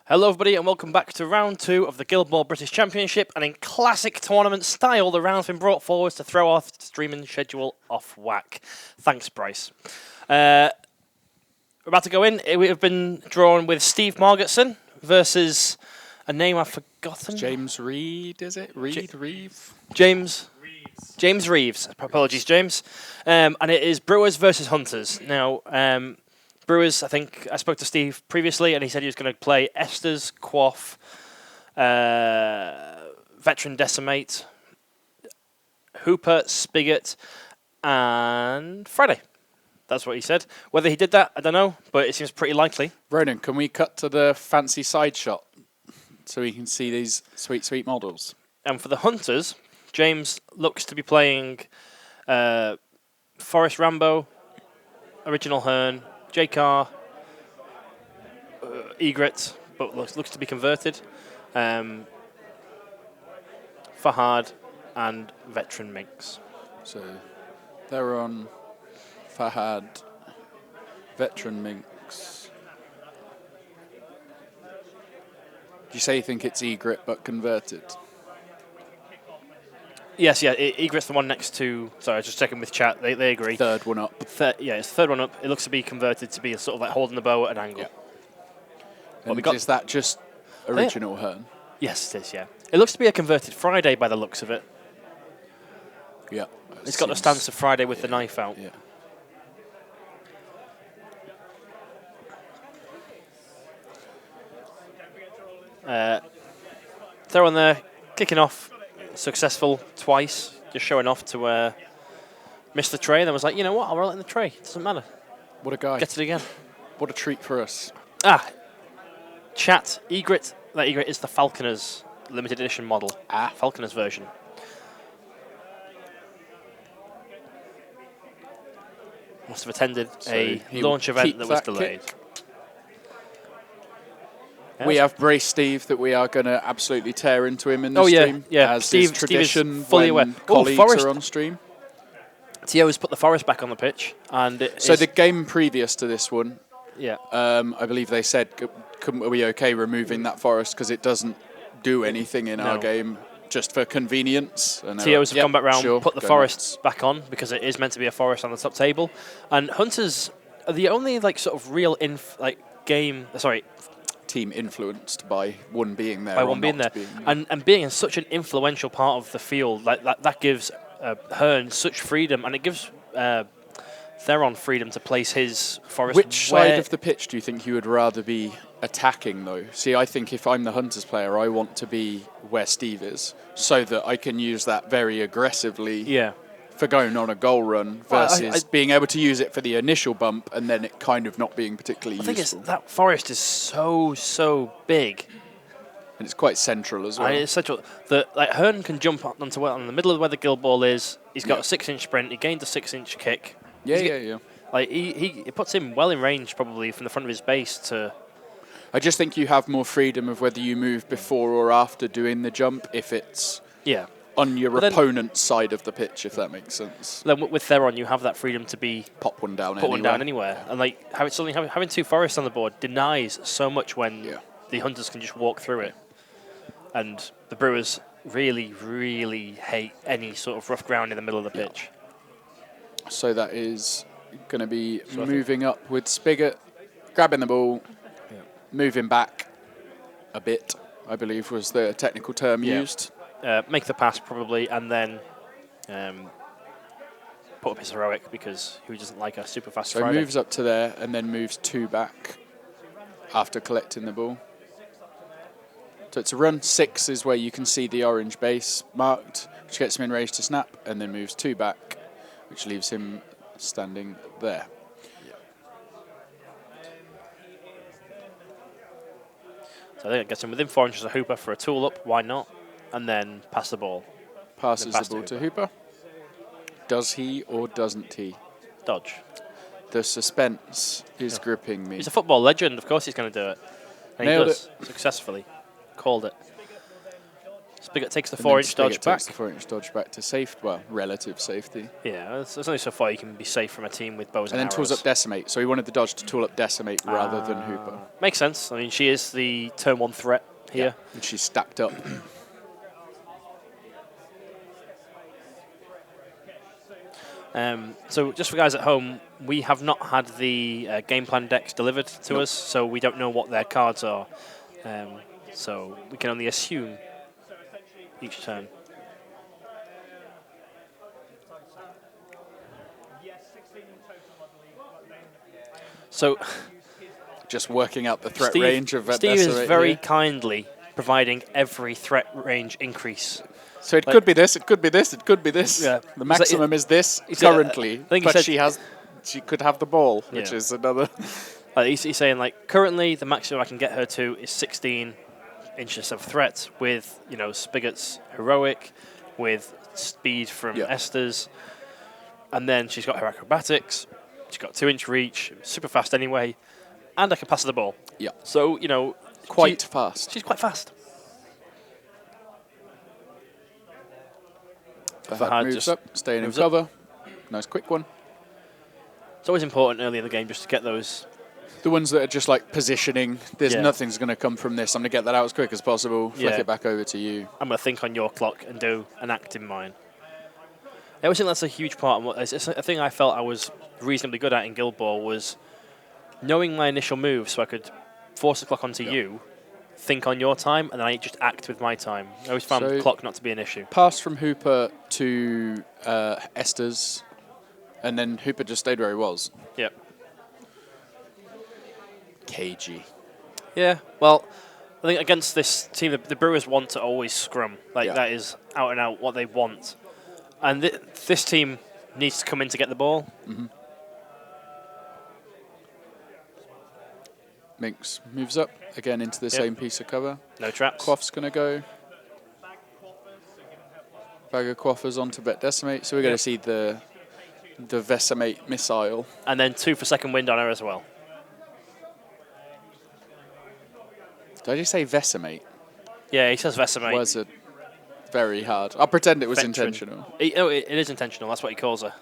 Hello everybody and welcome back to round 2 of the Guild Ball British Championship, and in classic tournament style the round's been brought forward to throw our streaming schedule off whack. Thanks Bryce. We're about to go in. We have been drawn with Steve Margetson versus a name I've forgotten. James Reed, is it? Reeve? James Reeves. Apologies James. And it is Brewers versus Hunters. Now Brewers, I think I spoke to Steve previously, and he said he was going to play Estes, Quaff, Veteran Decimate, Hooper, Spigot, and Friday. That's what he said. Whether he did that, I don't know, but it seems pretty likely. Ronan, can we cut to the fancy side shot so we can see these sweet, sweet models? And for the Hunters, James looks to be playing Forest Rambo, Original Hearn, J-Car, Egret, but looks to be converted, Fahad, and Veteran Minx. So they're on Fahad, Veteran Minx. Do you say you think it's Egret but converted? Yes, yeah, Egret's the one next to... Sorry, I was just checking with chat. They agree. Third one up. Yeah, it's the third one up. It looks to be converted to be a sort of like holding the bow at an angle. Yeah. And is that just Original Hearn? Yes, it is, yeah. It looks to be a converted Friday by the looks of it. Yeah. It's got the stance of Friday with the knife out. Yeah. Throw on there, kicking off. Successful twice, just showing off to miss the tray, and then was like, you know what, I'll roll it in the tray. It doesn't matter. What a guy. Gets it again. What a treat for us. Chat, Egret. That Egret is the Falconer's limited edition model. Falconer's version. Must have attended a launch event that was delayed. We have braced Steve that we are going to absolutely tear into him in this stream. Yeah. As Steve, is tradition Steve is fully when aware. colleagues are on stream. Tio has put the Forest back on the pitch. And so the game previous to this one, yeah, I believe they said, are we okay removing that Forest because it doesn't do anything in our game, just for convenience? And Tios have gone back round, put the Forest nuts. back on because it is meant to be a Forest on the top table. And Hunters are the only sort of real team influenced by one being there. And being in such an influential part of the field, that gives Hearn such freedom, and it gives Theron freedom to place his Forest. Which side of the pitch do you think you would rather be attacking, though? See, I think if I'm the Hunters player, I want to be where Steve is, so that I can use that very aggressively. Yeah. For going on a goal run versus being able to use it for the initial bump and then it kind of not being particularly useful. I think that Forest is so big. And it's quite central as well. It's central. Hearn can jump onto on the middle of where the Guild Ball is. He's got a 6-inch sprint. He gained a 6-inch kick. Yeah. He puts him well in range probably from the front of his base to... I just think you have more freedom of whether you move before or after doing the jump if it's... Yeah. On your opponent's side of the pitch, if that makes sense. Then with Theron, you have that freedom to be pop one down anywhere, and having two Forests on the board denies so much when the Hunters can just walk through it, and the Brewers really hate any sort of rough ground in the middle of the pitch. So that is going to be moving up with Spigot, grabbing the ball, moving back a bit, I believe was the technical term used. Make the pass probably, and then put up his heroic, because who doesn't like a super fast Friday? So moves up to there and then moves 2 back after collecting the ball. So it's a run. 6 is where you can see the orange base marked, which gets him in range to snap, and then moves 2 back, which leaves him standing there. So I think it gets him within 4 inches of Hooper for a tool up. Why not? And then pass the ball. Passes the ball to Hooper. Does he or doesn't he? Dodge. The suspense is gripping me. He's a football legend. Of course he's going to do it. And Nailed he does, successfully. Called it. Spigot takes the And then 4-inch dodge Spigot back. takes the 4-inch dodge back to safe, well, relative safety. Yeah, there's only so far you can be safe from a team with bows and And then arrows. tools up Decimate. So he wanted the dodge to tool up Decimate rather than Hooper. Makes sense. I mean, she is the turn 1 threat here. And she's stacked up. So just for guys at home, we have not had the game plan decks delivered to us, so we don't know what their cards are. So we can only assume each turn. So Just working out the threat Steve, range of Steve is Decimate very here. kindly providing every threat range increase. So it could be this, it could be this, it could be this. Yeah. The maximum is this currently, but she could have the ball, which is another. He's saying, like, currently the maximum I can get her to is 16 inches of threat with, you know, Spigot's heroic, with speed from Esther's, and then she's got her acrobatics, she's got 2-inch reach, super fast anyway, and I can pass her the ball. Yeah. So, you know, Quite fast. She's quite fast. That moves up, staying in cover. Nice quick one. It's always important early in the game just to get those. The ones that are just like positioning, there's nothing's going to come from this. I'm going to get that out as quick as possible, flick it back over to you. I'm going to think on your clock and do an act in mine. I always think that's a huge part. It's a thing I felt I was reasonably good at in Guild Ball was knowing my initial move so I could force the clock onto you, think on your time, and then I just act with my time. I always found the clock not to be an issue. Pass from Hooper to Esther's, and then Hooper just stayed where he was. Yep. Cagey. Yeah, well, I think against this team, the Brewers want to always scrum. That is out and out what they want. And this team needs to come in to get the ball. Mm-hmm. Minx moves up, again into the same piece of cover. No traps. Quaff's going to go. Bag of Quaffers onto Bet Decimate. So we're going to see the Vesemate missile. And then 2 for second wind on her as well. Did I just say Vesemate? Yeah, he says Vesemate. Was it very hard? I'll pretend it was intentional. It is intentional. That's what he calls her.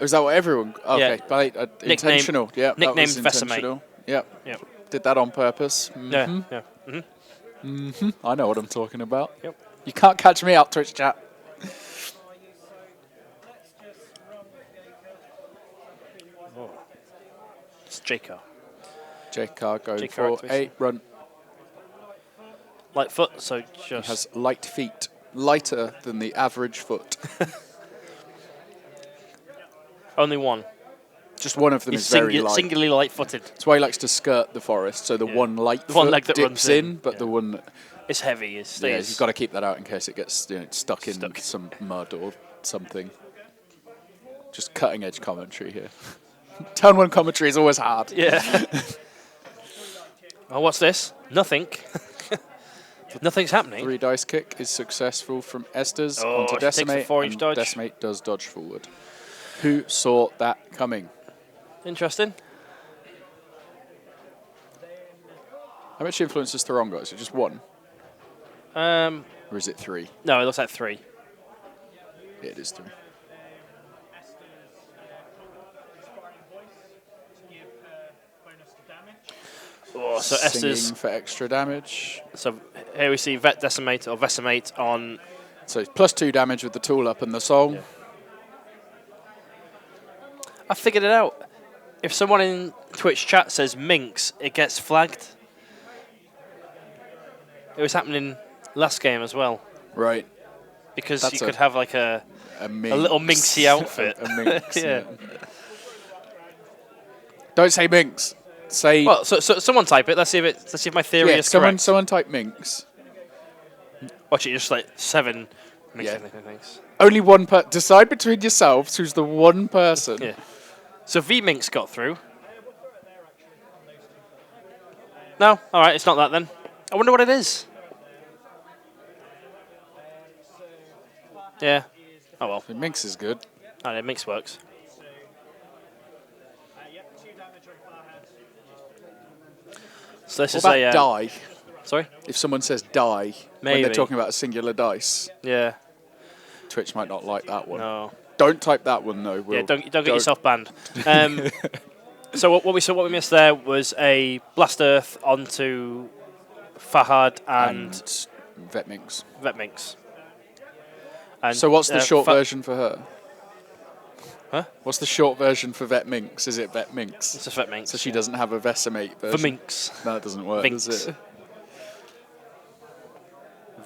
Is that what everyone? Okay, yeah. Intentional. Yeah, nicknamed Vesemate. Yep. Did that on purpose. Mm-hmm. Yeah. I know what I'm talking about. Yep. You can't catch me out, Twitch chat. It's J-Car. J-Car going for 8 run. Light foot, so just... He has light feet. Lighter than the average foot. Only one. Just one of them is very light. Singularly light-footed. That's why he likes to skirt the forest. So the one light foot leg that dips runs in, but the one that it's heavy. It stays. you've got to keep that out in case it gets stuck in some mud or something. Just cutting edge commentary here. Turn 1 commentary is always hard. Yeah. Oh, what's this? Nothing. Nothing's happening. 3 dice kick is successful from Esther's onto Decimate. 4-inch and dodge. Decimate does dodge forward. Who saw that coming? Interesting. How much influence does Theron got? Is it just 1? Or is it 3? No, it looks like 3. Yeah, it is 3. Oh, so Singing Esther's for extra damage. So here we see Vet Decimate or Vesemate on. So it's +2 damage with the tool up and the song. Yeah. I figured it out. If someone in Twitch chat says Minx, it gets flagged. It was happening last game as well. Right. Because you could have like a little minxy outfit. a minx. Yeah. Don't say minx. Say. Well, so someone type it. Let's see if my theory is correct. Someone type minx. Watch it, just like 7 minxy things. Only one decide between yourselves who's the one person. Yeah. So V-Minx got through. No? Alright, it's not that then. I wonder what it is. Yeah. Oh well. Minx is good. Oh, yeah, Minx works. So this What is about die? Sorry? If someone says die when Maybe. they're talking about a singular dice, Yeah. Twitch might not like that one. No. Don't type that one though. Yeah, don't get yourself banned. So what we missed there was a Blast Earth onto Fahad and Vetminx. Vetminx. And, So what's the short version for her? Huh? What's the short version for Vetminx? Is it Vetminx? It's just Vetminx. So she doesn't have a Vesemate version? Verminx. No, that doesn't work, Vinx. does it?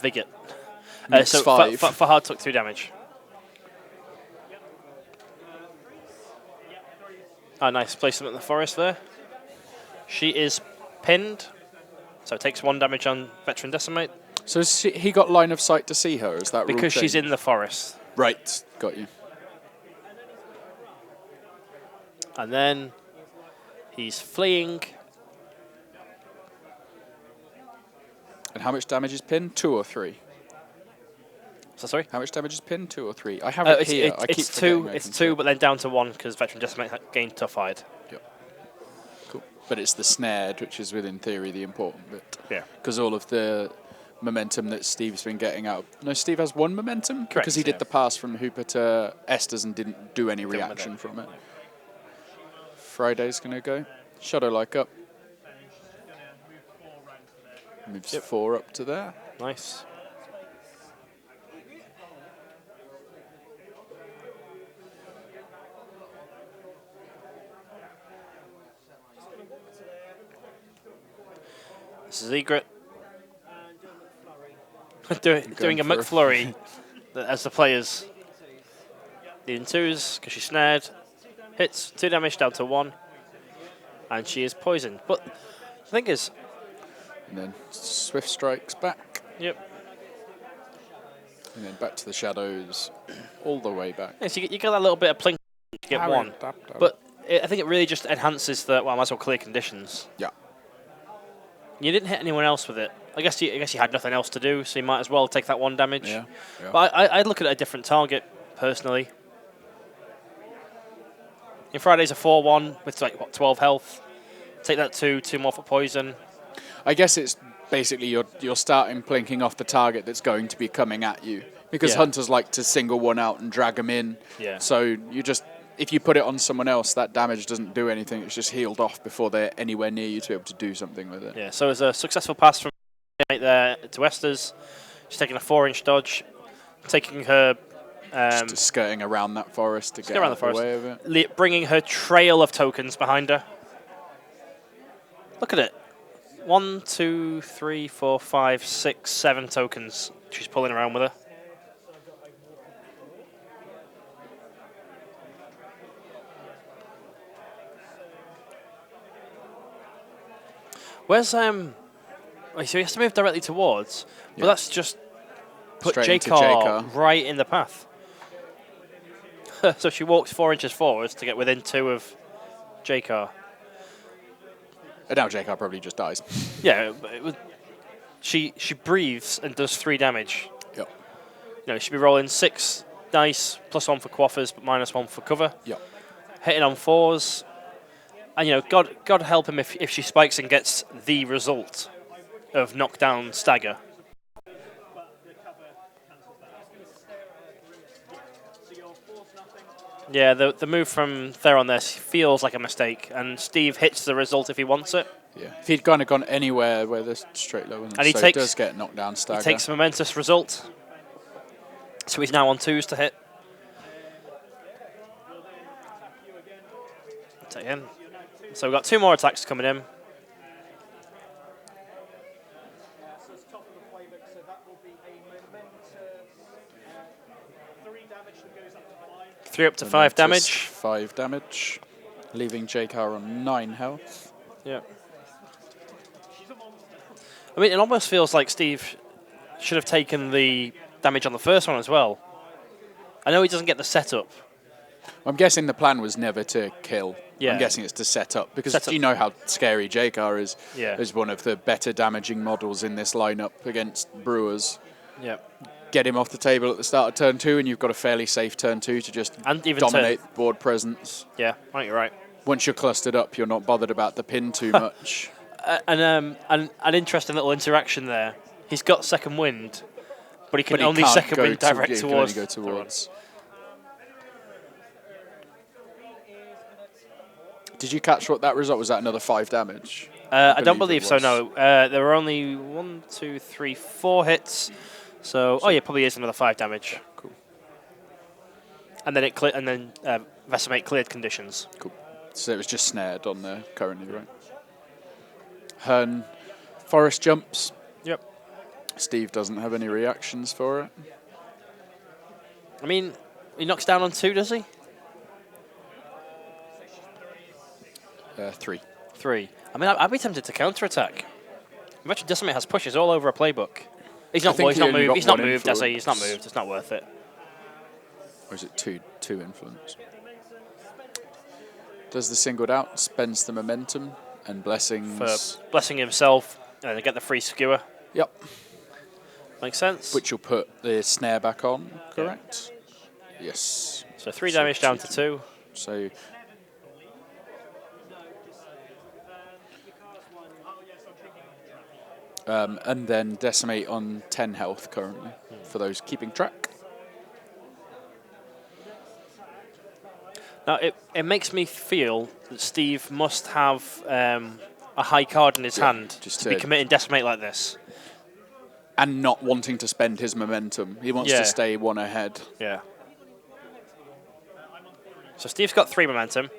Viget. Minx So 5. Fahad took 2 damage. Oh, nice placement in the forest there. She is pinned, so takes 1 damage on Veteran Decimate. So he got line of sight to see her? Is that rule Because she's change? in the forest. Right, got you. And then he's fleeing. And how much damage is pinned? 2 or 3? So sorry? How much damage is pinned? 2 or 3? I have it here. I keep It's forgetting 2. I It's can 2, see. but then down to 1 because Veteran Decimate gained Tough Hide. Yep. But it's the snared, which is within theory the important bit. Yeah. Because all of the momentum that Steve's been getting out. No, Steve has 1 momentum? Correct, Because he did the pass from Hooper to Estes and didn't do any with reaction it. from it. Friday's going to go. Shadow like up. Moves 4 up to there. Nice. This is Egret. doing a for a- McFlurry as the players. Needing 2s because she's snared. Hits 2 damage down to 1. And she is poisoned. But the thing is, And then Swift strikes back. yep. And then back to the shadows. All the way back. Yes, you get that little bit of plink to get 1. But I think it really just enhances the, well, I might as well clear conditions. Yeah. You didn't hit anyone else with it. I guess you had nothing else to do, so you might as well take that 1 damage. Yeah. But I'd look at a different target, personally. In Friday's a 4-1 with, like, what, 12 health. Take that 2 more for poison. I guess it's basically you're starting plinking off the target that's going to be coming at you. Because Yeah. hunters like to single one out and drag them in. Yeah. So you just, if you put it on someone else, that damage doesn't do anything. It's just healed off before they're anywhere near you to be able to do something with it. Yeah, so it's a successful pass from right there to Estes. She's taking a 4-inch dodge, taking her... Just skirting around that forest to get around out the of the way of it. Bringing her trail of tokens behind her. Look at it. 1, 2, 3, 4, 5, 6, 7 tokens she's pulling around with her. Where's so he has to move directly towards, but Yeah. that's just put Straight into J-Car J-Car. right in the path. So she walks 4 inches forwards to get within 2 of J-Car. And now J-Car probably just dies. Yeah, she breathes and does 3 damage. Yep. You know, she'd be rolling 6 dice, +1 for quaffers, but -1 for cover. Yep. Hitting on 4s. And, you know, God help him if she spikes and gets the result of knockdown stagger. Yeah, the move from Theron there feels like a mistake, and Steve hits the result if he wants it. Yeah. If he'd kind of gone anywhere where there's straight low, And he does get knocked down stagger. He takes a momentous result. So he's now on 2s to hit. Take in. So we've got 2 more attacks coming in. Three up to 5 damage. 5 damage, leaving J-Car on 9 health. Yeah. I mean, it almost feels like Steve should have taken the damage on the first one as well. I know he doesn't get the setup. I'm guessing the plan was never to kill. Yeah. I'm guessing it's to set up. Because Set up. you know how scary J-Car is. Yeah. Is one of the better damaging models in this lineup against Brewers. Yeah. Get him off the table at the start of turn 2 and you've got a fairly safe turn 2 to just And even dominate board presence. Yeah, I think you're right. Once you're clustered up, you're not bothered about the pin too much. an interesting little interaction there. He's got second wind, but he can But he only can't second go wind direct he can towards. only go towards. Did you catch what that result was? That another 5 damage? I don't believe it so. was. No, there were only 1, 2, 3, 4 hits. So, oh yeah, probably is another 5 damage. Cool. And then Vesemate cleared conditions. Cool. So it was just snared on there currently, right? Hearn, Forest jumps. Yep. Steve doesn't have any reactions for it. I mean, he knocks down on 2, does he? 3. 3. I mean, I'd be tempted to counter-attack. Imagine Decimate has pushes all over a playbook. He's not moved. He's not moved, does he? He's not moved. It's not worth it. Or is it two influence? Does the singled out, spends the momentum and blessings. For blessing himself and get the free skewer. Yep. Makes sense. Which will put the snare back on, correct? Yeah. Yes. So 3 damage down to 2. So. And then Decimate on 10 health currently, for those keeping track. Now, it makes me feel that Steve must have a high card in his hand just to be committing Decimate like this. And not wanting to spend his momentum. He wants to stay 1 ahead. Yeah. So Steve's got 3 momentum.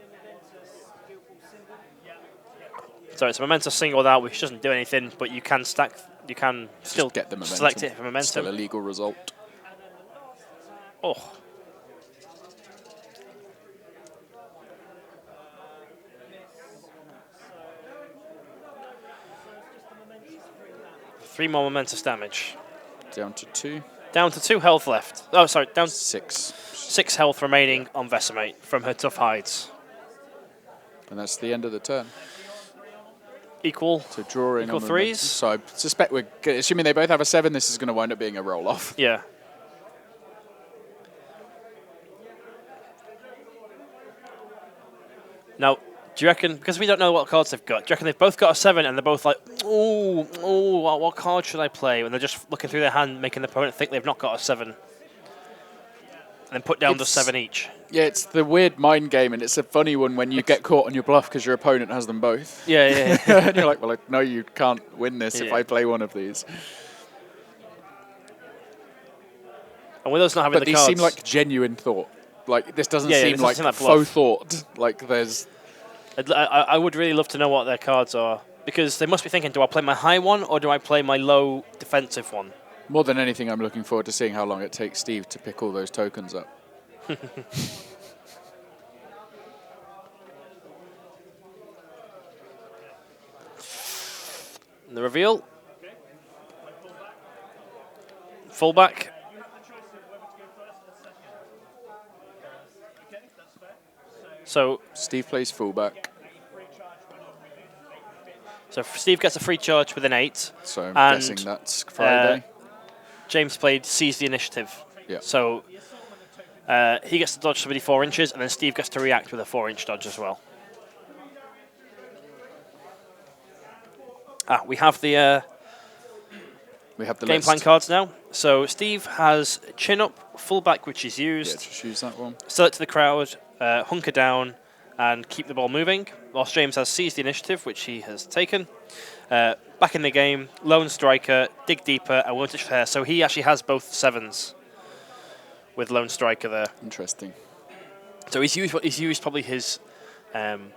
So it's a momentum singled out, which doesn't do anything, but you can stack. You can still get the momentum. Select it for momentum. Still a legal result. Oh. Three more momentous damage. Down to 2. Down to 2 health left. Oh, sorry, down 6. 6 health remaining on Vesemate from her tough hides. And that's the end of the turn. Equal. So drawing equal on 3s. So I suspect assuming they both have a 7, this is going to wind up being a roll off. Yeah. Now, do you reckon, because we don't know what cards they've got, do you reckon they've both got a 7 and they're both like, ooh, what card should I play? And they're just looking through their hand, making the opponent think they've not got a 7. And then put down the 7 each. Yeah, it's the weird mind game, and it's a funny one when you get caught on your bluff because your opponent has them both. Yeah. And you're like, well, no, you can't win this if I play one of these. And with us not having but the these cards... seem like genuine thought. Like, this doesn't seem like faux thought. Like, there's... I would really love to know what their cards are, because they must be thinking, do I play my high one or do I play my low defensive one? More than anything, I'm looking forward to seeing how long it takes Steve to pick all those tokens up. And the reveal. Fullback. So Steve plays fullback. So Steve gets a free charge with an 8. So I'm guessing that's Friday. James played Seize the Initiative. Yeah. So he gets to dodge somebody 4 inches, and then Steve gets to react with a 4-inch dodge as well. We have the game plan cards now. So Steve has Chin Up, Fullback, which is used. Yeah, just use that one. Sell it to the crowd, hunker down, and keep the ball moving. Whilst James has Seize the Initiative, which he has taken. Back in the game, Lone Striker, Dig Deeper, and Won't Touch Hair. So he actually has both 7s with Lone Striker there. Interesting. So he's used probably his, in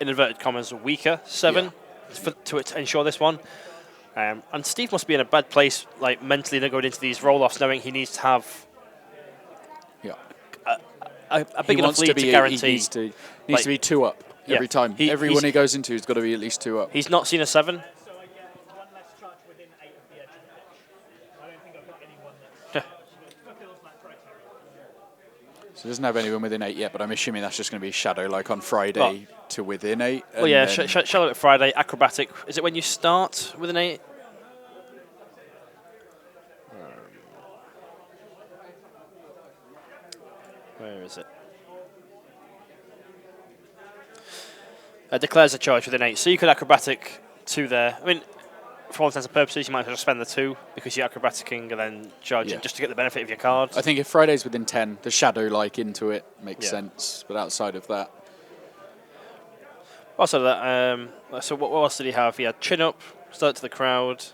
inverted commas, weaker 7 to ensure this one. And Steve must be in a bad place, like mentally, going into these roll-offs, knowing he needs to have a big enough lead to guarantee. He needs to be 2 up every time. Every one he goes into has got to be at least 2 up. He's not seen a 7. So he doesn't have anyone within 8 yet, but I'm assuming that's just going to be Shadow, like on Friday, to within 8. Well, yeah, Shadow at Friday, Acrobatic. Is it when you start with an 8? Where is it? Declares a charge with an 8. So you could Acrobatic 2 there. I mean, for all intents and purposes, you might as well just spend the 2 because you're acrobaticing and then charging just to get the benefit of your card. I think if Friday's within 10, the shadow-like into it makes Yeah. sense. But outside of that, Also, that. So what else did he have? He had chin up, start to the crowd.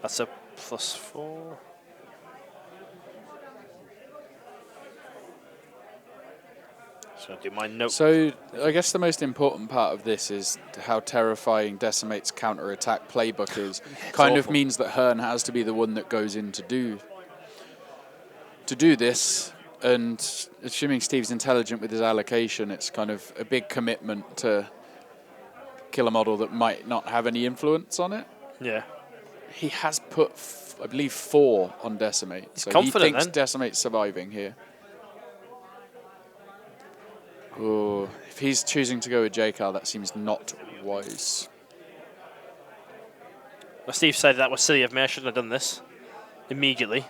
That's a +4. So I do my note. So I guess the most important part of this is how terrifying Decimate's counter-attack playbook is. Kind of awful. means that Hearn has to be the one that goes in to do this. And assuming Steve's intelligent with his allocation, it's kind of a big commitment to kill a model that might not have any influence on it. Yeah. He has put, I believe, 4 on Decimate. So he confident thinks then. Decimate's surviving here. Oh, if he's choosing to go with JCal, that seems not wise. Well, Steve said that was silly of me. I shouldn't have done this immediately.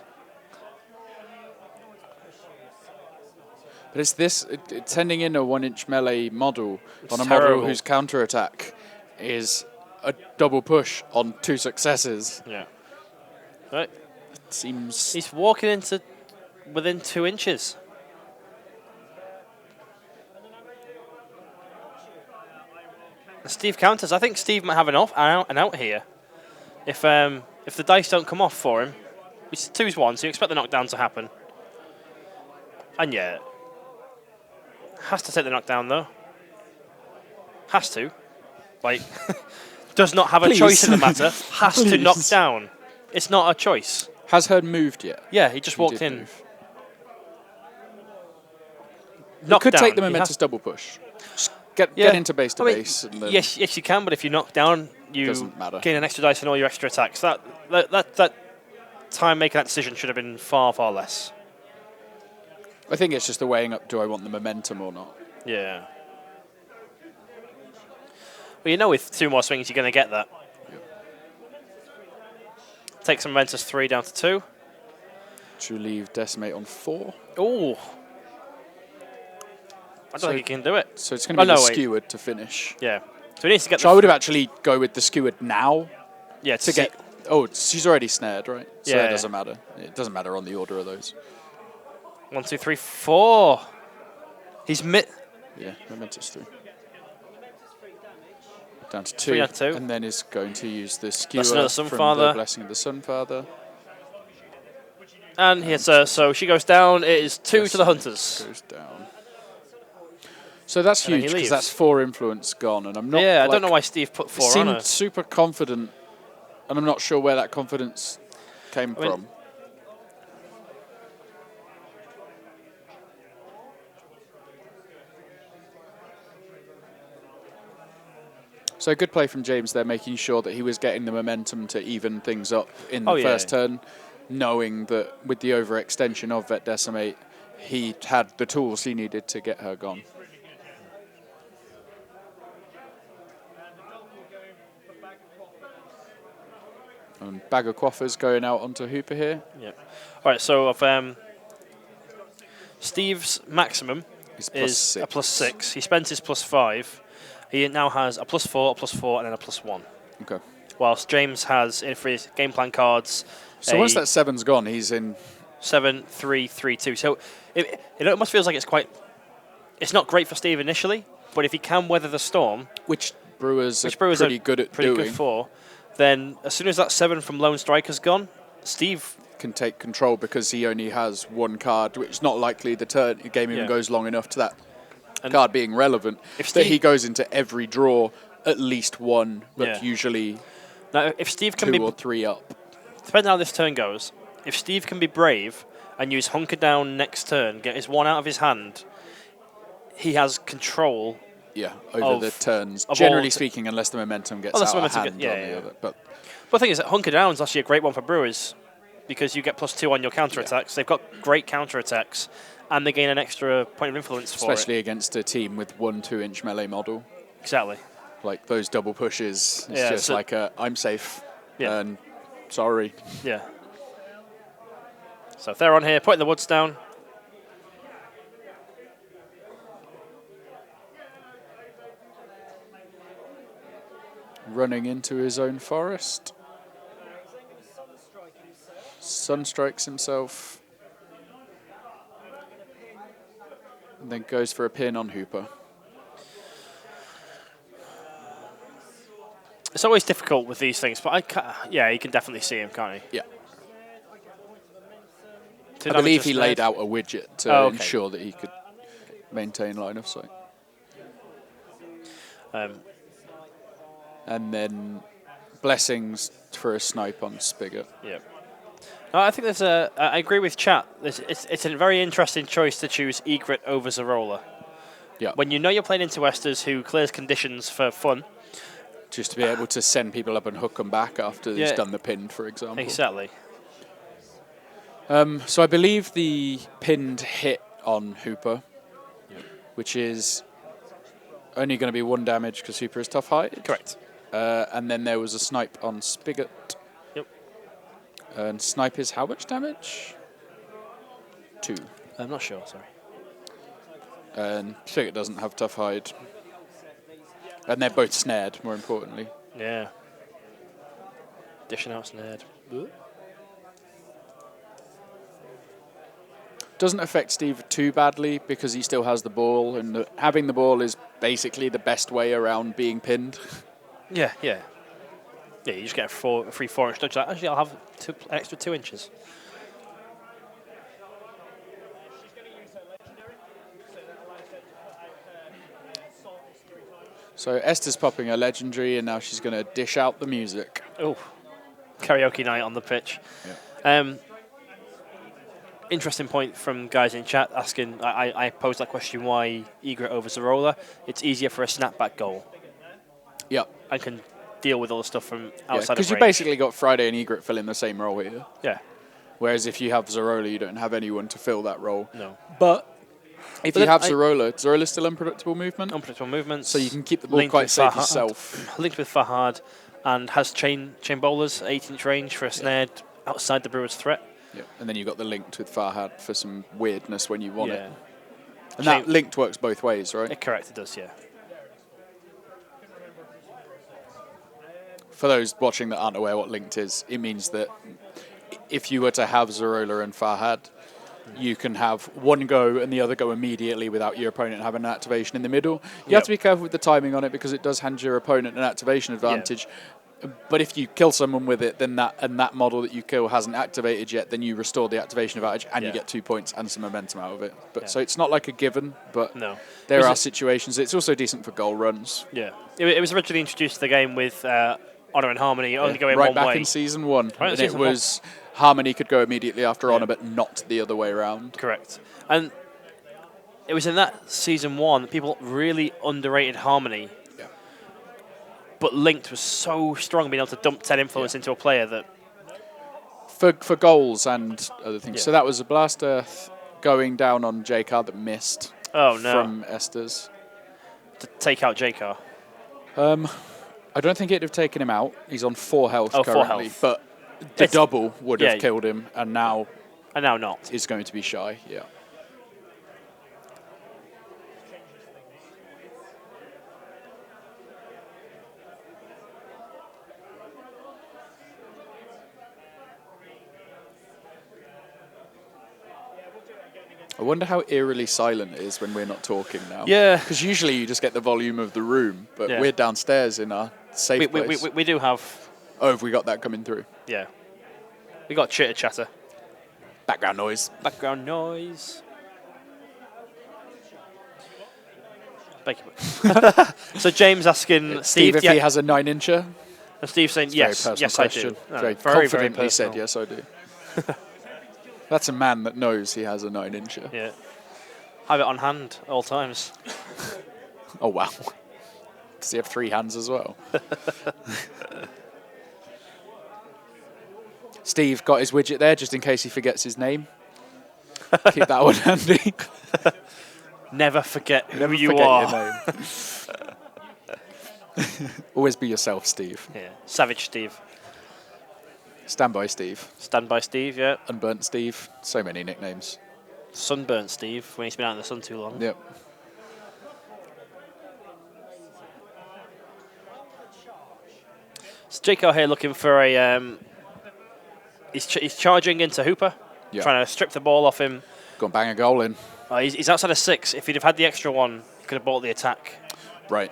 But it's this, it's sending in a 1-inch melee model on a terrible. model whose counter-attack is a double push on 2 successes. Yeah. Right. It seems... He's walking into within 2 inches. Steve counters. I think Steve might have an out here. If the dice don't come off for him, it's 2-1, so you expect the knockdown to happen. And yeah, has to take the knockdown though. Has to, like, does not have a choice in the matter. Has to knock down. It's not a choice. Has Hearn moved yet? Yeah, he just walked did in. move. You Knockdown. could take the He momentous has- double push. Just get into base to I mean, base. And then yes, you can, but if you knock down, you Doesn't matter. gain an extra dice on all your extra attacks. That time making that decision should have been far, far less. I think it's just a weighing up, do I want the momentum or not? Yeah. Well, you know with 2 more swings, you're going to get that. Take some momentous 3 down to 2. To leave Decimate on 4. Ooh. I don't think he can do it. So it's going to be the wait. skewered to finish. Yeah. So he needs to get So I would have actually go with the skewered now yeah, to get... Oh, she's already snared, right? So Yeah. that doesn't matter. It doesn't matter on the order of those. 1, 2, 3, 4. He's Yeah, momentous 3. Down to 2. 3 down to 2. And then is going to use the skewer another from Sunfather. the Blessing of the Sunfather. And he hits her, so she goes down. It is 2 to the Hunters. Goes down. So that's And then he huge because leaves. that's 4 influence gone, and I'm not. Yeah, I like, don't know why Steve put 4 on seemed her. super confident, and I'm not sure where that confidence came I mean, from. So good play from James there, making sure that he was getting the momentum to even things up in the first turn, knowing that with the overextension of Vet Decimate, he had the tools he needed to get her gone. And Bag of Quaffers going out onto Hooper here. Yeah. All right, so of Steve's maximum He's is a +6. He spent his +5. He now has a +4, a +4, and then a +1. Okay. Whilst James has, for his game plan cards, So once that 7's gone, he's in 7, 3, 3, 2. So it almost feels like it's not great for Steve initially, but if he can weather the storm, which Brewers are Brewers pretty good at pretty doing. good for, then as soon as that 7 from Lone Striker's gone, Steve can take control because he only has 1 card, which is not likely the game even goes long enough to that card being relevant. If that he goes into every draw at least 1, but Yeah. usually now if Steve can 2 be or 3 up. depending on how this turn goes, if Steve can be brave and use Hunker Down next turn, get his 1 out of his hand, he has control. Yeah, over the turns. of Generally all speaking, unless the momentum gets Unless out the of momentum hand. get- yeah, on the yeah. other. But But the thing is that Hunker Down is actually a great one for Brewers because you get +2 on your counterattacks. They've got great counterattacks and they gain an extra point of influence for especially it. against a team with 1 2-inch melee model. Exactly. Like those double pushes, it's Yeah, just so- like I'm safe. Yeah. And sorry. Yeah. So if they're on here, putting the woods down. running into his own forest. Sunstrikes himself. And then goes for a pin on Hooper. It's always difficult with these things, but yeah, you can definitely see him, can't he? Yeah. I believe he laid out a widget to ensure that he could maintain line of sight. And then blessings for a snipe on Spigot. Yeah. I think I agree with chat. It's a very interesting choice to choose Egret over Zarola. Yeah. When you know you're playing into Esters, who clears conditions for fun. Just to be able to send people up and hook them back after he's done the pin, for example. Exactly. So I believe the pinned hit on Hooper, which is only going to be 1 damage because Hooper is tough height. Correct. And then there was a snipe on Spigot. Yep. And snipe is how much damage? 2. I'm not sure, sorry. And Spigot doesn't have tough hide. And they're both snared, more importantly. Yeah. Dishing out snared. Doesn't affect Steve too badly because he still has the ball, and having the ball is basically the best way around being pinned. Yeah. Yeah, you just get a free 4-inch dodge. Actually, I'll have an extra 2 inches. So Esther's popping a legendary, and now she's going to dish out the music. Oh, karaoke night on the pitch. Yeah. Interesting point from guys in chat asking, I posed that question, why Egret over Zarola? It's easier for a snapback goal. Yeah. And can deal with all the stuff from outside of because you range. basically got Friday and Egret filling the same role here. Yeah. Whereas if you have Zarola, you don't have anyone to fill that role. No. But if you have Zarola's still unpredictable movement. Unpredictable movements. So you can keep the ball quite safe yourself. Linked with Fahad, and has chain bowlers, 8-inch range for a snared outside the Brewers' threat. Yeah, and then you've got the linked with Farhad for some weirdness when you want it. And Chain that linked works both ways, right? Correct, it does, yeah. For those watching that aren't aware what linked is, it means that if you were to have Zarola and Farhad, you can have one go and the other go immediately without your opponent having an activation in the middle. You have to be careful with the timing on it because it does hand your opponent an activation advantage. But if you kill someone with it, then that model that you kill hasn't activated yet, then you restore the activation advantage and you get 2 points and some momentum out of it. But so it's not like a given, but there are situations. It's also decent for goal runs. Yeah, it was originally introduced to the game with Honor and Harmony only going right one back way. in season 1, Right, and it was Harmony could go immediately after Honor, but not the other way around. Correct, and it was in that season 1 that people really underrated Harmony. But Linked was so strong, being able to dump 10 influence into a player that... For goals and other things. So that was a Blast Earth going down on J-Car that missed from Esther's. To take out J-Car? I don't think it'd have taken him out. He's on 4 health currently. 4 health. But the double would have killed him, and now not. Is going to be shy, yeah. I wonder how eerily silent it is when we're not talking now. Yeah. Because usually you just get the volume of the room, but we're downstairs in our safe place. We do have... Oh, have we got that coming through? Yeah. We got chitter-chatter. Background noise. Background noise. Thank you. So James asking Steve if he has a 9-incher. And Steve saying yes, yes question. I do. Very confidently said yes I do. That's a man that knows he has a 9-incher. Yeah. Have it on hand at all times. Oh, wow. Does he have 3 hands as well? Steve got his widget there just in case he forgets his name. Keep that one handy. Never forget who you are. Your name. Always be yourself, Steve. Yeah. Savage Steve. Standby Steve. Standby Steve, yeah. Unburnt Steve. So many nicknames. Sunburnt Steve, when he's been out in the sun too long. Yep. So Jaco here looking for a... he's charging into Hooper, trying to strip the ball off him. Go and bang a goal in. He's outside of 6. If he'd have had the extra one, he could have bought the attack. Right.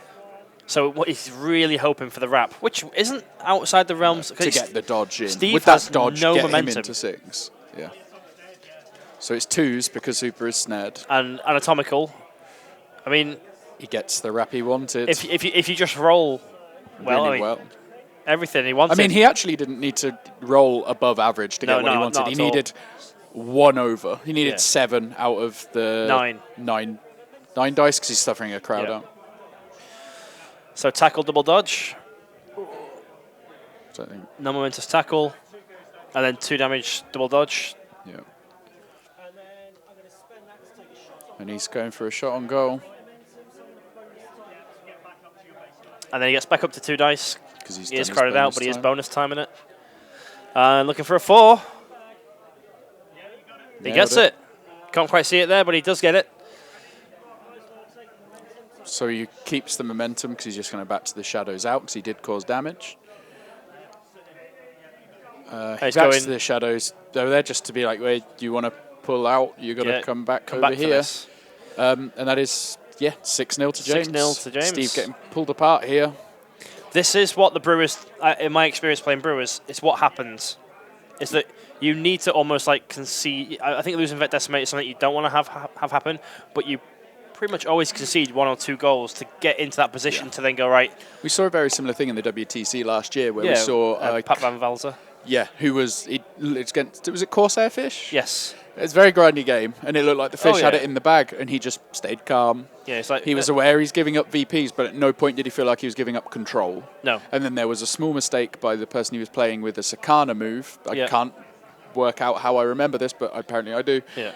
So what he's really hoping for the wrap, which isn't outside the realms. To get the dodge in. Steve With has that dodge, no get momentum. him into 6. Yeah. So it's 2s because Hooper is snared. And anatomical. I mean... He gets the wrap he wanted. If you just roll Really well. Everything he wanted. I mean, he actually didn't need to roll above average to get what he wanted. He needed 1 over. He needed 7 out of the 9 dice because he's suffering a crowd out. So tackle, double dodge. So I think, No momentous tackle. And then 2 damage, double dodge. yeah. And he's going for a shot on goal. And then he gets back up to 2 dice. He is crowded out, but he is bonus timing it. And looking for a 4. He gets it. Can't quite see it there, but he does get it. So he keeps the momentum because he's just going to back to the shadows out because he did cause damage. He's backs to the shadows. They're there just to be like, wait, do you want to pull out? You've got to come back over here. And that is, 6-0 to James. 6-0 to James. Steve getting pulled apart here. This is what the Brewers, in my experience playing Brewers, it's what happens. Is that you need to almost like concede. I think losing Vet Decimate is something you don't want to have happen, but you pretty much always concede 1 or 2 goals to get into that position to then go right. We saw a very similar thing in the WTC last year where we saw Pat Van Velzer. Yeah, who was was it Corsair Fish? Yes. It's a very grindy game, and it looked like the fish had it in the bag, and he just stayed calm. Yeah, it's like he was aware he's giving up VPs, but at no point did he feel like he was giving up control. No. And then there was a small mistake by the person he was playing with a Sakana move. I can't work out how I remember this, but apparently I do. Yeah.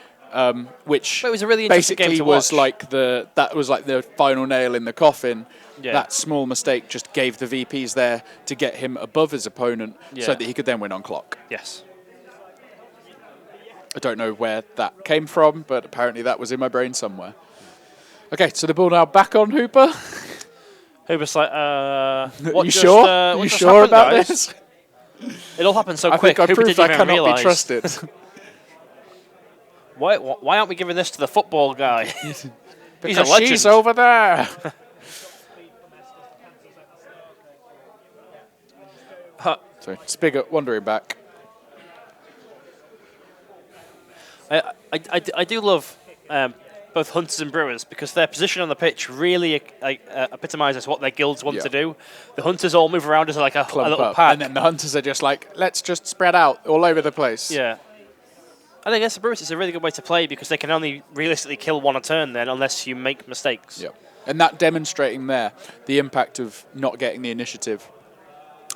Which but it was a really interesting game to was watch. that was like the final nail in the coffin. Yeah. That small mistake just gave the VPs there to get him above his opponent so that he could then win on clock. Yes. I don't know where that came from, but apparently that was in my brain somewhere. Okay, so the ball now back on Hooper. Hooper's like, what you sure? You sure about guys? this? It all happened so quick. I think I Hooper proved didn't I even cannot realise. be trusted. Why aren't we giving this to the football guy? He's a legend. She's over there. So Spigot wandering back. I do love both Hunters and Brewers because their position on the pitch really epitomises what their guilds want to do. The Hunters all move around as like a little pack. And then the Hunters are just like, let's just spread out all over the place. Yeah. And I guess the Brewers is a really good way to play because they can only realistically kill 1 a turn then unless you make mistakes. Yeah. And that demonstrating there the impact of not getting the initiative.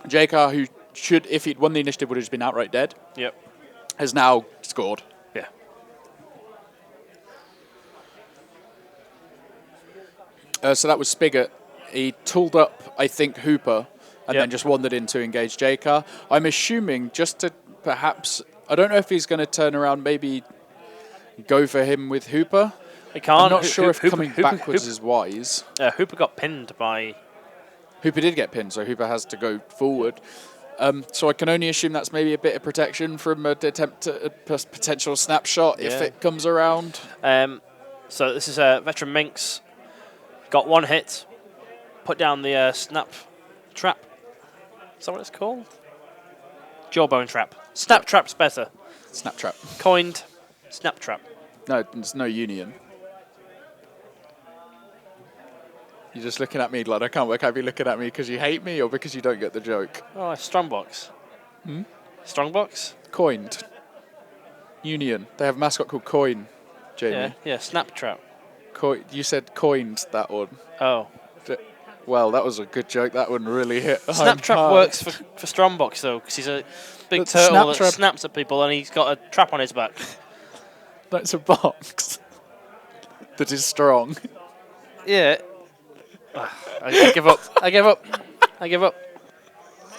JK, who should, if he'd won the initiative, would have just been outright dead. Yep. Has now scored. Yeah. So that was Spigot. He tooled up, I think, Hooper, and then just wandered in to engage JK. I'm assuming just to perhaps, I don't know if he's going to turn around, maybe go for him with Hooper. He can't. I'm not sure if coming backwards is wise. Hooper got pinned by... Hooper did get pinned, so Hooper has to go forward. So I can only assume that's maybe a bit of protection from an attempt at a potential snapshot if it comes around. So this is a veteran Minx. Got 1 hit. Put down the snap trap. Is that what it's called? Jawbone trap. Snap trap's better. Snap trap. Coined snap trap. No, there's no union. You're just looking at me like I can't work out if you're looking at me because you hate me or because you don't get the joke. Oh, Strongbox. Strongbox? Coined. Union. They have a mascot called Coin, Jamie. Yeah, snap trap. You said coined that one. Oh. Well, that was a good joke. That one really hit. Snaptrap works for Strongbox, though, because he's a big turtle that snaps at people and he's got a trap on his back. That's a box that is strong. Yeah. I give up. I give up. I give up.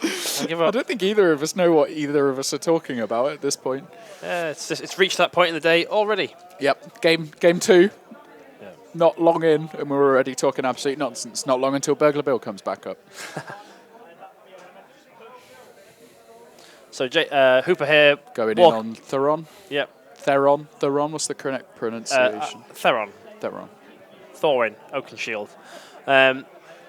I give up. I don't think either of us know what either of us are talking about at this point. Yeah, it's reached that point in the day already. Yep. Game 2. Yeah. Not long in, and we're already talking absolute nonsense. Not long until Burglar Bill comes back up. So Hooper here. Going in on Theron. Yep. Theron. What's the correct pronunciation? Theron. Thorin. Oakenshield.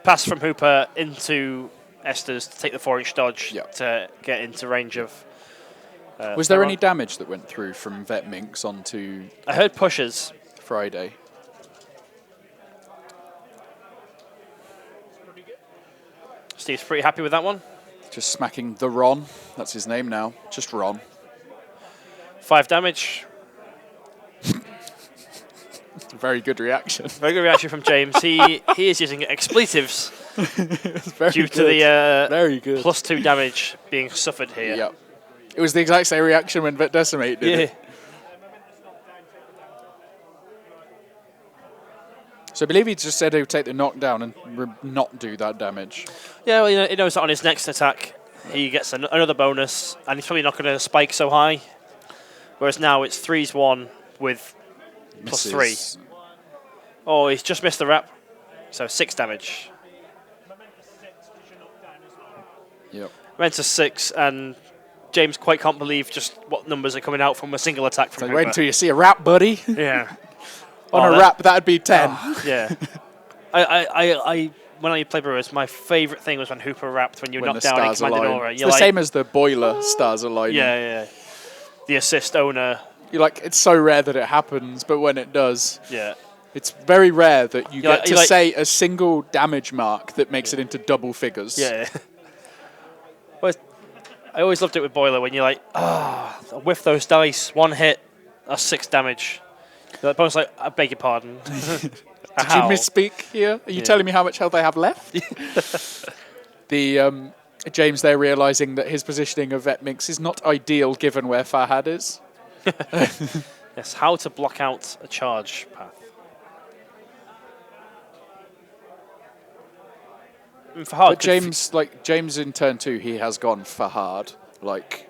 Pass from Hooper into Estes to take the 4-inch dodge to get into range of. Was there any damage that went through from Vet Minx onto? I heard pushes. Friday. Steve's pretty happy with that one. Just smacking the Ron. That's his name now. Just Ron. 5 damage. Very good reaction. Very good reaction from James. He is using expletives due to the very good. +2 damage being suffered here. Yep. It was the exact same reaction when Vet Decimate did it. So I believe he just said he would take the knockdown and not do that damage. Yeah, well, he knows that on his next attack he gets another bonus, and he's probably not going to spike so high. Whereas now it's 3s1 with +3. Oh, he's just missed the wrap. So 6 damage. Yep. Went to 6, and James quite can't believe just what numbers are coming out from a single attack from Hooper. Wait until you see a wrap, buddy. Yeah. On a wrap, that'd be 10. Yeah. I when I played Brewers, my favourite thing was when Hooper rapped when you knocked down in Command and Aura. It's the same as the boiler stars aligning. Yeah. The assist owner. You're like, it's so rare that it happens, but when it does, yeah, it's very rare that you get to say a single damage mark that makes it into double figures. Yeah. Well, I always loved it with Boiler when you're like, whiff those dice, 1 hit, that's 6 damage. The opponent's like, I beg your pardon. Did you misspeak here? Are you telling me how much health I have left? The James there realising that his positioning of Vet Minx is not ideal given where Farhad is. Yes, how to block out a charge path. But James in turn 2, he has gone Farhad. Like,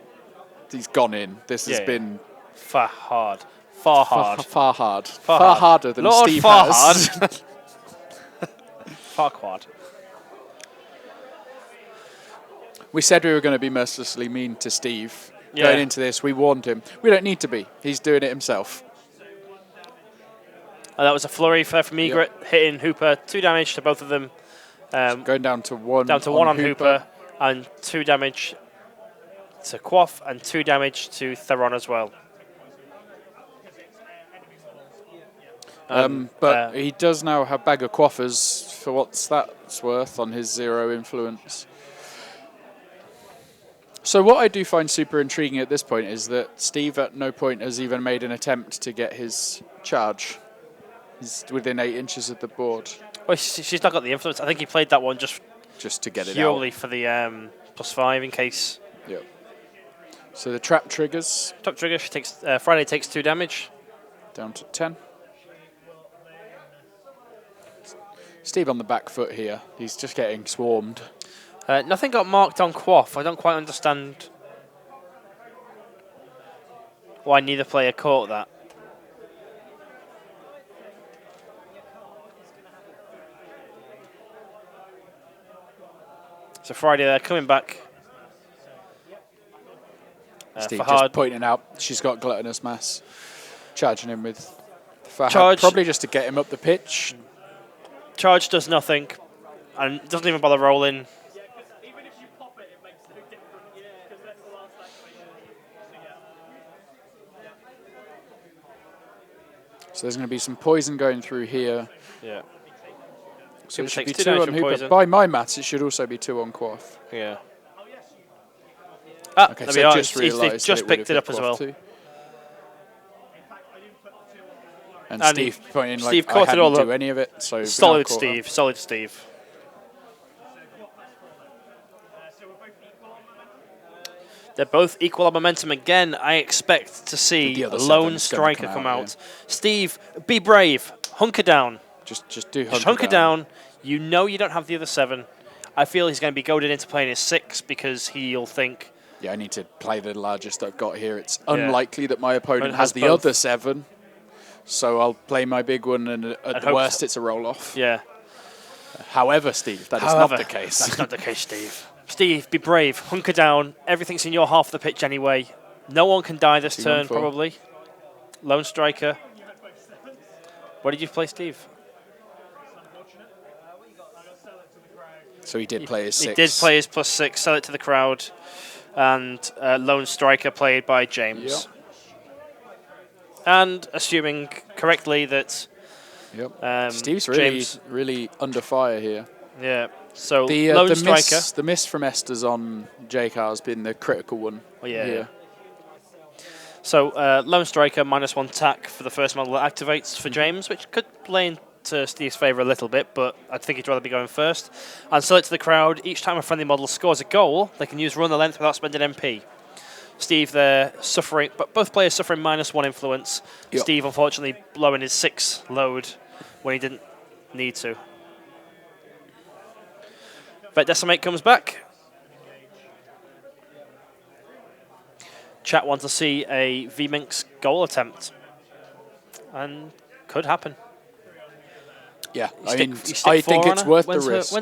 he's gone in. This has been Farhad. Far harder than Lord Steve Farhad. has. Farquad. We said we were going to be mercilessly mean to Steve. Going into this, we warned him. We don't need to be. He's doing it himself. That was a flurry from Egret, hitting Hooper. 2 damage to both of them. Going down to 1. Down to 1 on Hooper, and 2 damage to Quaff, and 2 damage to Theron as well. But he does now have Bag of Quaffers for what's that's worth on his 0 influence. So what I do find super intriguing at this point is that Steve at no point has even made an attempt to get his charge. He's within 8 inches of the board. Well, she's not got the influence. I think he played that one just to get it out. Purely for the +5 in case. Yep. So the trap triggers. Trap trigger, she takes, Friday takes 2 damage. Down to 10. Steve on the back foot here. He's just getting swarmed. Nothing got marked on Quaff. I don't quite understand why neither player caught that. So Friday they're coming back. Steve Farhad just pointing out she's got gluttonous mass. Charging him with Farhad. Charge. Probably just to get him up the pitch. Charge does nothing and doesn't even bother rolling. So there's going to be some poison going through here. Yeah. So it should takes be 2 2 damage on from Hooper. poison. By my maths, it should also be 2 on Quaff. Yeah. Okay, there so we are. just realised Steve just picked it up as well. Too. And Steve pointing like, Steve I caught it all hadn't up. do any of it. So Solid Steve. Solid Steve. They're both equal on momentum again. I expect to see a lone striker come out. Steve, be brave. Hunker down. Just hunker down. You know you don't have the other 7. I feel he's going to be goaded into playing his 6 because he'll think, yeah, I need to play the largest I've got here. It's unlikely that my opponent has has the both. other 7. So I'll play my big one, and at the worst, it's a roll-off. Yeah. However, Steve, that is not the case. That's not the case, Steve. Steve, be brave. Hunker down. Everything's in your half of the pitch anyway. No one can die this 2-1-4. turn, probably. Lone striker. What did you play, Steve? So he did play his 6. He did play his +6, sell it to the crowd. And lone striker played by James. Yep. And assuming correctly that Steve's James, really under fire here. Yeah. So lone striker. The miss from Esther's on JK has been the critical one. Here. So lone striker -1 tack for the first model that activates for James, which could play into Steve's favour a little bit, but I think he'd rather be going first. And sell it to the crowd. Each time a friendly model scores a goal, they can use run the length without spending MP. Steve there suffering, but both players suffering -1 influence. Yep. Steve unfortunately blowing his 6 load when he didn't need to. Vet Decimate comes back. Chat wants to see a V-Minx goal attempt. And could happen. Yeah, I think it's worth the risk.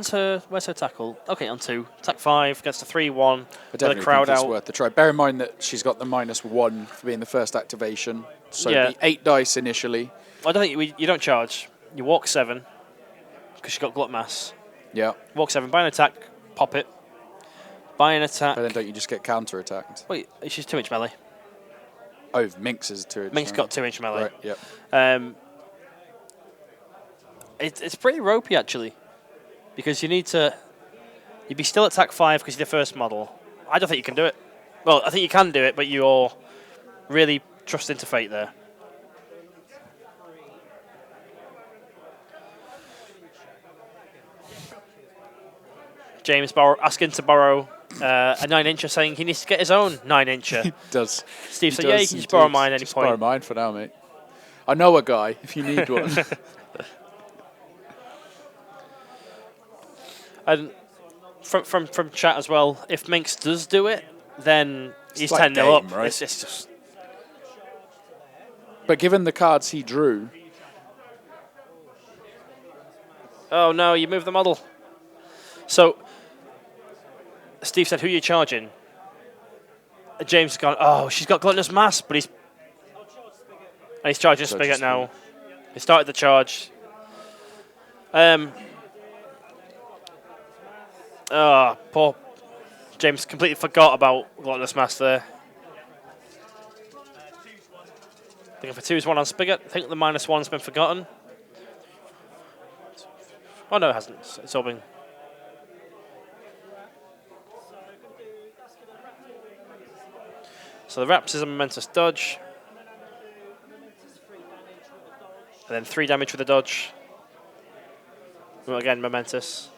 Where's her tackle? Okay, on 2. Tack 5 against a 3-1. I definitely crowd think it's out. worth the try. Bear in mind that she's got the -1 for being the first activation. So Yeah. it'd be 8 dice initially. I don't think you don't charge. You walk 7 because she's got glut mass. Yeah. Walk 7, buy an attack, pop it. Buy an attack. But then don't you just get counter-attacked? Wait, she's 2-inch melee. Oh, Minx is 2-inch. Minx got 2-inch melee. Right, yep. It's pretty ropey, actually. Because you'd be still at attack 5 because you're the first model. I don't think you can do it. Well, I think you can do it, but you're really trusting to fate there. James asking to borrow a 9-incher, saying he needs to get his own 9-incher. He does. Steve said, yeah, you can just borrow mine at any point. Borrow mine for now, mate. I know a guy, if you need one. And from chat as well, if Minx does do it, then he's like 10-0 up. game, right? It's just But given the cards he drew, oh no, you moved the model. So Steve said, who are you charging? James has gone, oh, she's got gluttonous mass, but he's charging Spigot now. He started the charge. Poor James completely forgot about gluttonous mass there. Thinking for 2-1 on Spigot. I think the -1's been forgotten. Oh no, it hasn't. It's all been. So the Raps is a momentous dodge. And then 3 damage with the dodge. Well, again, momentous.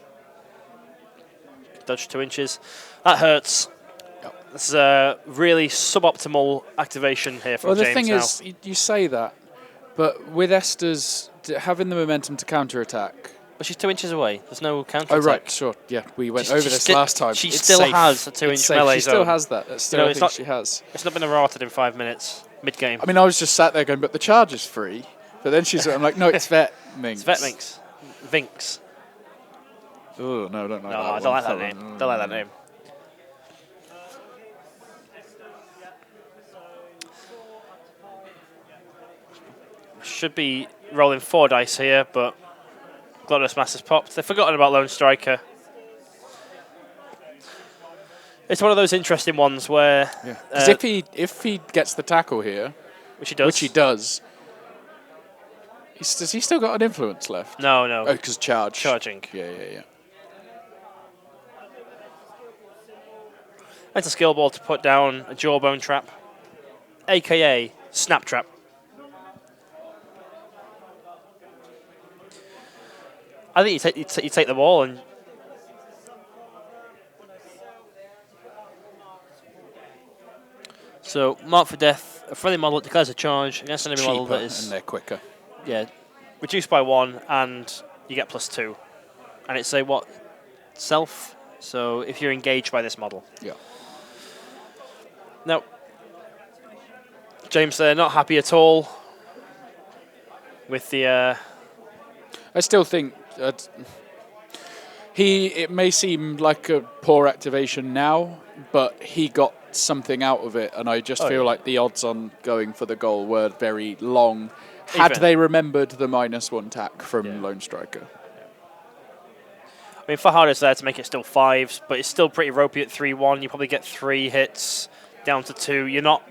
Dodge 2 inches. That hurts. Yep. This is a really suboptimal activation here from James. Well, the thing now. is, you say that, but with Esther's having the momentum to counter-attack. But she's 2 inches away. There's no counter. Oh, right, sure. Yeah, we went over this last time. She It's still safe. has a 2-inch melee She zone. still has that. That's still, You know, I it's think not- she has. It's not been errated in 5 minutes, mid-game. I mean, I was just sat there going, but the charge is free. But then I'm like, no, it's Vet Minx. It's Vet Minx. Vinx. Oh, no, I don't like that. No, I don't like that name. Don't like that name. Should be rolling 4 dice here, but Gluttonous Mass has popped. They've forgotten about Lone Striker. It's one of those interesting ones where... Because if he gets the tackle here, which he does, has he still got an influence left? No. Oh, because Charging. Yeah. That's a skill ball to put down a jawbone trap, a.k.a. snap trap. I think you take the ball and... So, mark for death, a friendly model declares a charge against an enemy model that is... and they're quicker. Yeah, reduced by 1 and you get +2. And it's a what? Self? So, if you're engaged by this model. Yeah. Now, James, they're not happy at all with the... I still think It may seem like a poor activation now, but he got something out of it, and I just feel like the odds on going for the goal were very long. Had they remembered the -1 tack from Lone Striker. I mean, Fahad is there to make it still 5s, but it's still pretty ropey at 3-1. You probably get 3 hits down to 2. You're not...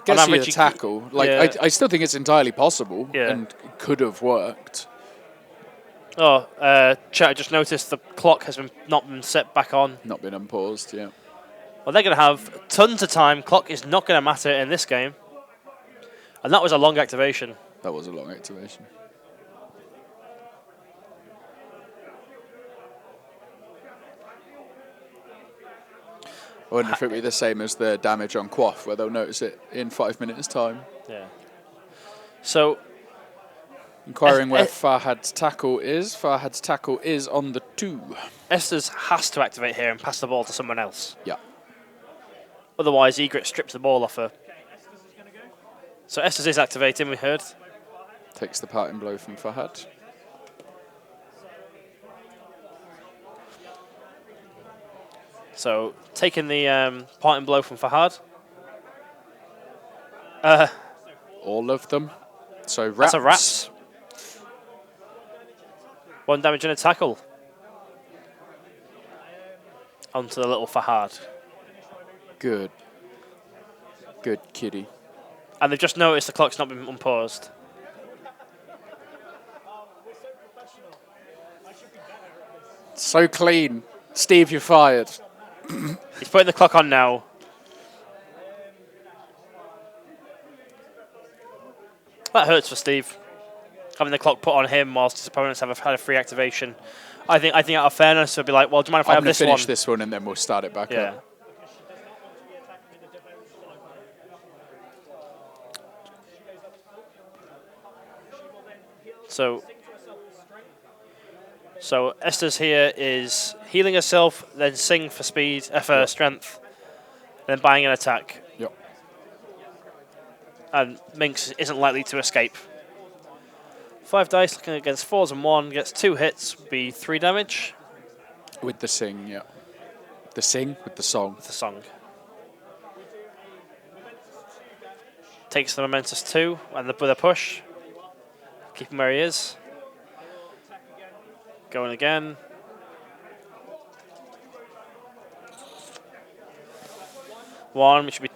Gets on average, you the tackle. Like, I still think it's entirely possible and could have worked. Oh, chat, I just noticed the clock has not been set back on. Not been unpaused, yeah. Well, they're going to have tons of time. Clock is not going to matter in this game. And that was a long activation. That was a long activation. I wonder if it would be the same as the damage on Quaff, where they'll notice it in 5 minutes' time. Yeah. So... Inquiring where Farhad's tackle is. Farhad's tackle is on the 2. Estes has to activate here and pass the ball to someone else. Yeah. Otherwise, Egret strips the ball off her. So Estes is activating, we heard. Takes the parting blow from Farhad. So, taking the parting blow from Fahad. All of them. So Raps. That's a Raps. 1 damage and a tackle. Onto the little Fahad. Good. Good kitty. And they've just noticed the clock's not been unpaused. So clean. Steve, you're fired. He's putting the clock on now. That hurts for Steve. Having the clock put on him whilst his opponents have had a free activation. I think out of fairness, he'll be like, well, do you mind if I have this one? I'm going to finish this one and then we'll start it back up. So Estes here is healing herself, then sing for speed, for strength, then buying an attack. Yep. And Minx isn't likely to escape. 5 dice, looking against 4s and 1, gets 2 hits, be 3 damage. With the sing, yeah. The sing with the song. With the song. Takes the momentous 2 and with a push. Keep him where he is. Going again. One, which should be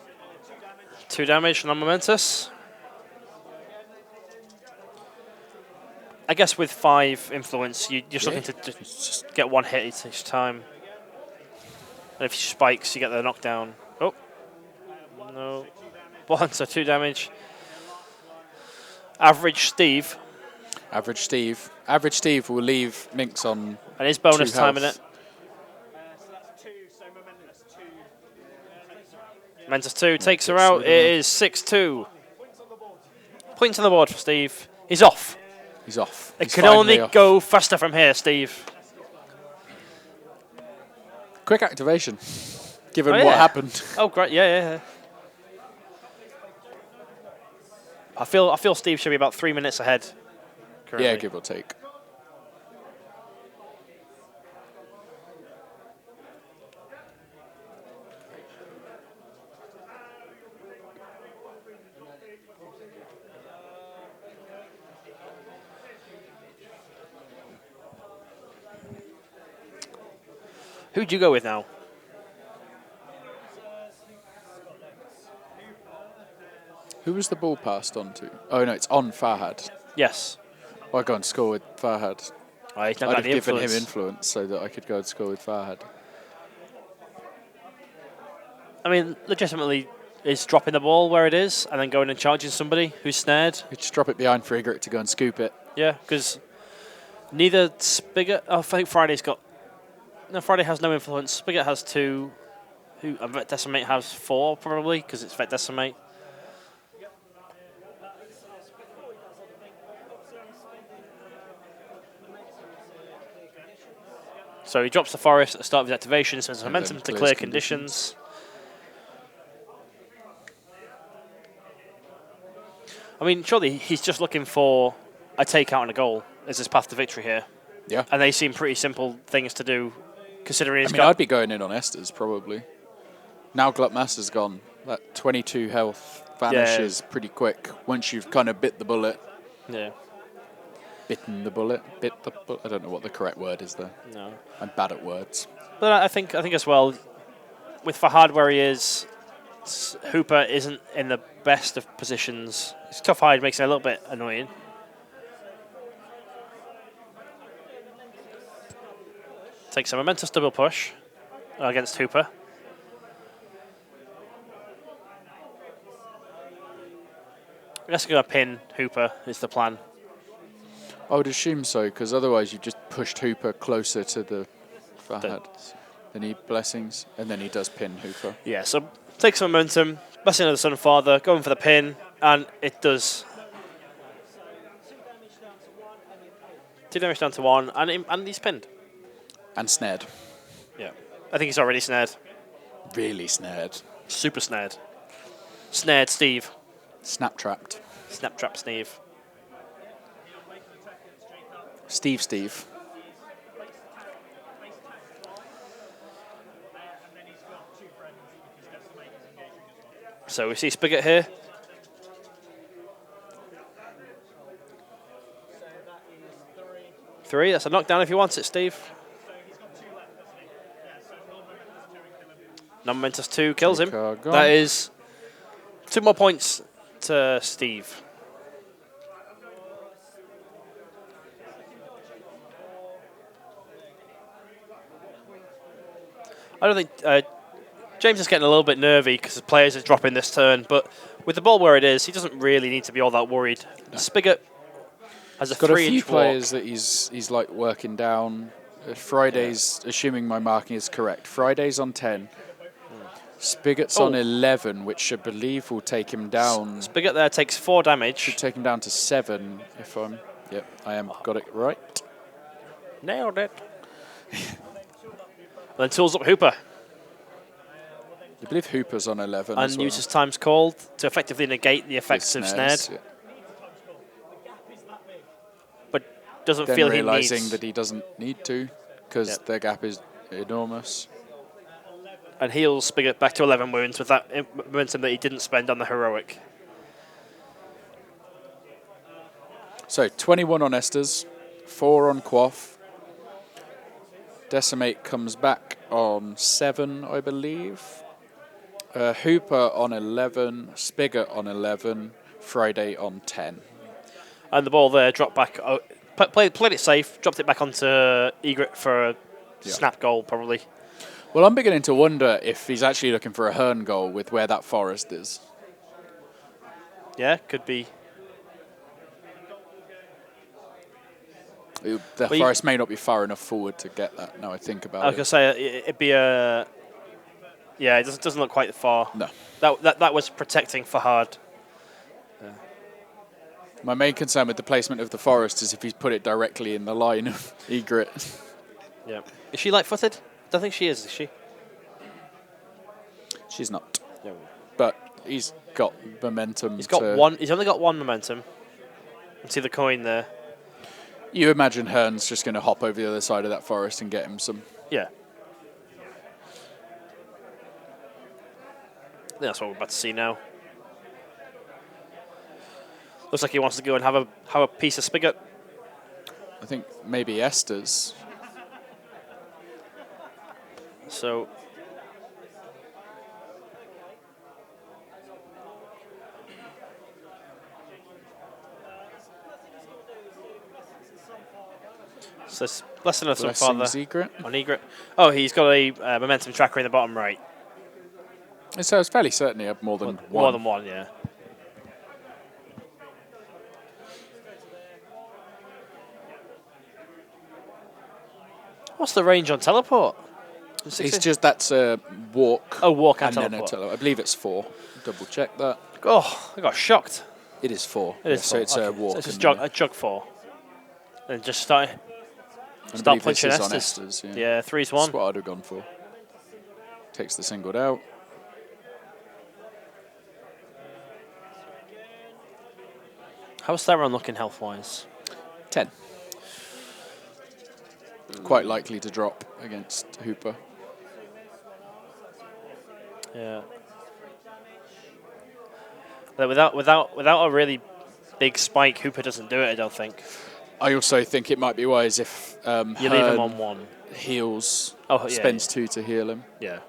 2 damage, non-momentous. I guess with 5 influence, you're just looking to just get 1 hit each time. And if she spikes, you get the knockdown. Oh, no. 1, so 2 damage. Average Steve. Average Steve. Average Steve will leave Minx on. And his bonus time in it. Momentous 2 takes her out. It is 6-2. Points on the board for Steve. He's off. He's off. It can only go faster from here, Steve. Quick activation, given what happened. Oh, great. Yeah. I feel Steve should be about 3 minutes ahead currently. Yeah, give or take. Who'd you go with now? Who was the ball passed on to? Oh, no, it's on Farhad. Yes. Well, I go and score with Farhad. I'd have given him influence so that I could go and score with Farhad. I mean, legitimately, is dropping the ball where it is and then going and charging somebody who's snared. You just drop it behind for Egret to go and scoop it. Yeah, because neither Spigot... Oh, I think Friday's got... No, Friday has no influence. Spigot has 2. Vet Decimate has 4, probably, because it's Vet Decimate. So he drops the Forest at the start of his activation, so there's momentum to clear conditions. I mean, surely he's just looking for a takeout and a goal as his path to victory here. Yeah. And they seem pretty simple things to do, considering he's I mean, got... I'd be going in on Estes, probably. Now Gluckmaster's gone, that 22 health vanishes pretty quick once you've kind of bit the bullet. Yeah. Bitten the bullet? Bit the bullet? I don't know what the correct word is there. No. I'm bad at words. But I think as well, with Fahad where he is, Hooper isn't in the best of positions. His tough hide makes it a little bit annoying. Takes a momentous double push against Hooper. I guess we're going to pin Hooper is the plan. I would assume so, because otherwise you've just pushed Hooper closer to the Fahad. Then he blessings, and then he does pin Hooper. Yeah, so takes some momentum, blessing of the Sun Father, going for the pin, and it does. 2 damage down to 1, and he's pinned. And snared. Yeah, I think he's already snared. Really snared. Super snared. Snared Steve. Snap trapped. Snap trap Steve. Steve. So we see Spigot here. Three, that's a knockdown if he wants it, Steve. Non-momentous 2 kills him. That is 2 more points to Steve. I don't think James is getting a little bit nervy because the players are dropping this turn, but with the ball where it is, he doesn't really need to be all that worried. No. Spigot has a 3-inch walk. Got a few players that he's like working down. Fridays, assuming my marking is correct, Fridays on 10. Spigot's on 11, which I believe will take him down. Spigot there takes 4 damage. Should take him down to 7 if I'm... Yep, I am. Got it right. Nailed it. Then tools up Hooper. I believe Hooper's on 11 and as well. uses Time's Called to effectively negate the effects of snared. Yeah. But doesn't Then feel he realising needs... that he doesn't need to because their gap is enormous. And heals Spigot back to 11 wounds with that momentum that he didn't spend on the heroic. So 21 on Estes, 4 on Quaff. Decimate comes back on 7, I believe. Hooper on 11, Spigot on 11, Friday on 10. And the ball there dropped back, played it safe, dropped it back onto Egret for a snap goal probably. Well, I'm beginning to wonder if he's actually looking for a Hearn goal with where that forest is. Yeah, could be. The forest may not be far enough forward to get that, now I think about it. I was going to say, it'd be a... Yeah, it doesn't look quite far. No. That was protecting Fahad. Yeah. My main concern with the placement of the forest is if he's put it directly in the line of Egret. Yeah. Is she light-footed? I don't think she is she? She's not. No. But he's got momentum. He's got one. He's only got 1 momentum. See the coin there. You imagine Hearn's just going to hop over the other side of that forest and get him some. Yeah. I think that's what we're about to see now. Looks like he wants to go and have a piece of Spigot. I think maybe Esther's. So it's blessing of some father on Egret. Oh, he's got a momentum tracker in the bottom right. So it's fairly certain he had more than one. More than one, yeah. What's the range on teleport? It's just that's a walk. Oh, walk and teleport. Then I believe it's 4. Double check that. Oh, I got shocked. It is 4. It is 4. So it's a walk. So it's a jog 4. And just start punching Estes. Yeah, 3's 1. That's what I'd have gone for. Takes the singled out. How's Theron looking health-wise? 10. Quite likely to drop against Hooper. Yeah. But without a really big spike, Hooper doesn't do it, I don't think. I also think it might be wise if You leave him on 1. Heals, Oh, yeah, spends 2 to heal him. Yeah.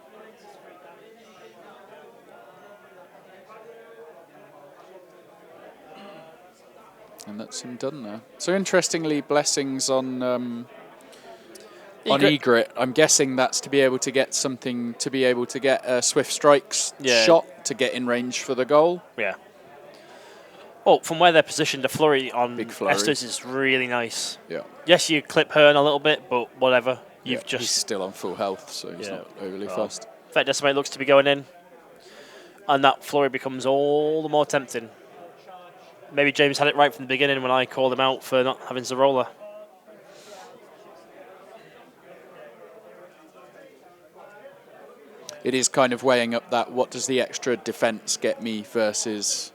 And that's him done there. So interestingly, blessings on Egret. Egret. I'm guessing that's to be able to get something, to be able to get a Swift Strikes Yeah. shot to get in range for the goal. Yeah. Oh, from where they're positioned, a flurry on Big flurry. Estes is really nice. Yeah. Yes, you clip Hearn a little bit, but whatever. He's Just still on full health, so he's not overly fussed. Vet Decimate looks to be going in, and that flurry becomes all the more tempting. Maybe James had it right from the beginning when I called him out for not having Zarola. It is kind of weighing up that what does the extra defense get me versus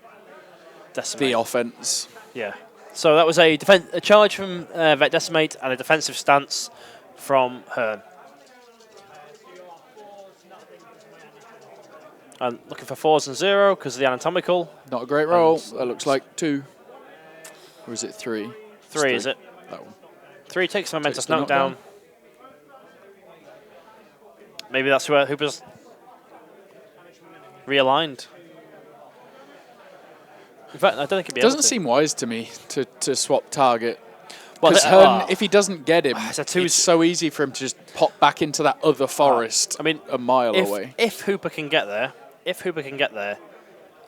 Decimate. the offense. Yeah. So that was a charge from Vet Decimate and a defensive stance from Hearn. And looking for 4s and 0 because of the anatomical. Not a great roll. That looks like 2. Or is it 3? 3, is it? That one. 3 takes the momentous Takes the knockdown. Maybe that's where Hooper's realigned. In fact, I don't think he'd be able to. Doesn't seem wise to me to swap target. Well, Because Hearn, if he doesn't get him, it's so easy for him to just pop back into that other forest I mean, a mile away. If Hooper can get there,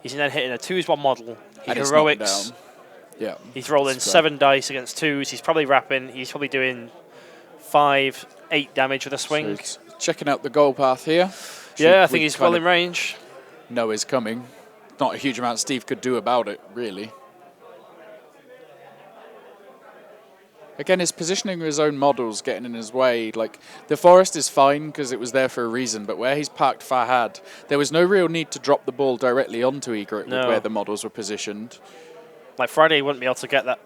he's then hitting a 2s1 model. He And it's heroics. knocked down. Yeah. He's rolling 7 dice against 2s. He's probably wrapping. He's probably doing 5, 8 damage with a swing. So checking out the goal path here. Yeah, I think he's well in range. Know is coming. Not a huge amount Steve could do about it, really. Again, his positioning of his own models getting in his way. Like, the forest is fine because it was there for a reason, but where he's parked Farhad, there was no real need to drop the ball directly onto Egret with where the models were positioned. Like Friday, he wouldn't be able to get that.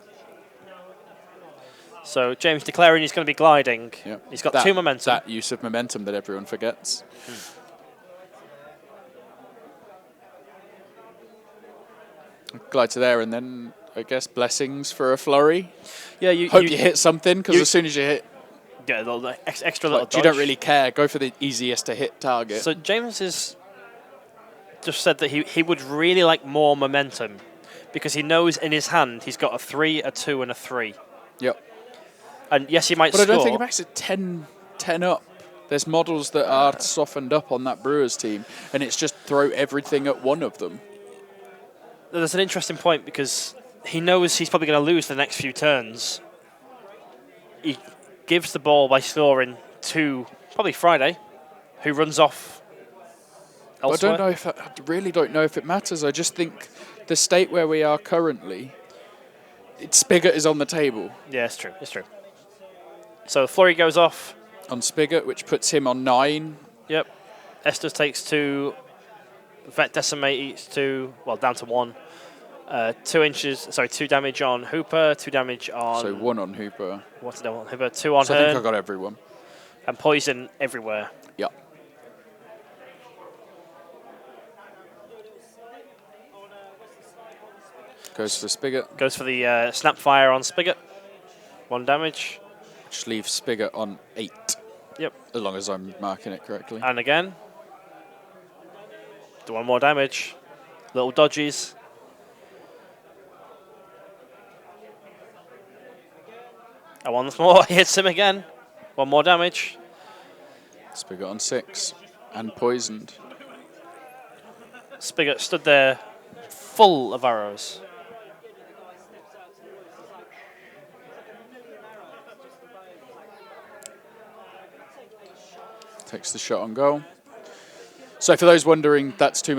So James declaring he's going to be gliding. Yep. He's got 2 momentum. That use of momentum that everyone forgets. Glide to there, and then I guess blessings for a flurry. Yeah, Hope you hit something, because as soon as you hit, get a little extra little dodge. You don't really care. Go for the easiest to hit target. So James has just said that he would really like more momentum because he knows in his hand he's got a 3, a 2, and a 3. Yep. And yes, he might but score. I don't think it makes it 10 up. There's models that are softened up on that Brewers team, and it's just throw everything at one of them. There's an interesting point because he knows he's probably going to lose the next few turns. He gives the ball by scoring to probably Friday, who runs off elsewhere. I really don't know if it matters. I just think the state where we are currently, Spigot is on the table. Yeah, it's true. It's true. So Flurry goes off. On Spigot, which puts him on 9. Yep. Estes takes 2. Vet Decimate eats 2. Well, down to 1. 2 damage on Hooper, 2 damage on... So 1 on Hooper. What's the on Hooper? 2 on so Hearn. I think I got everyone. And poison everywhere. Yep. Goes for Spigot. Goes for the Snapfire on Spigot. 1 damage. Which leaves Spigot on 8. Yep. As long as I'm marking it correctly. And again. Do 1 more damage. Little dodges. And once more, hits him again. 1 more damage. Spigot on 6. And poisoned. Spigot stood there full of arrows. Takes the shot on goal. So for those wondering, that's too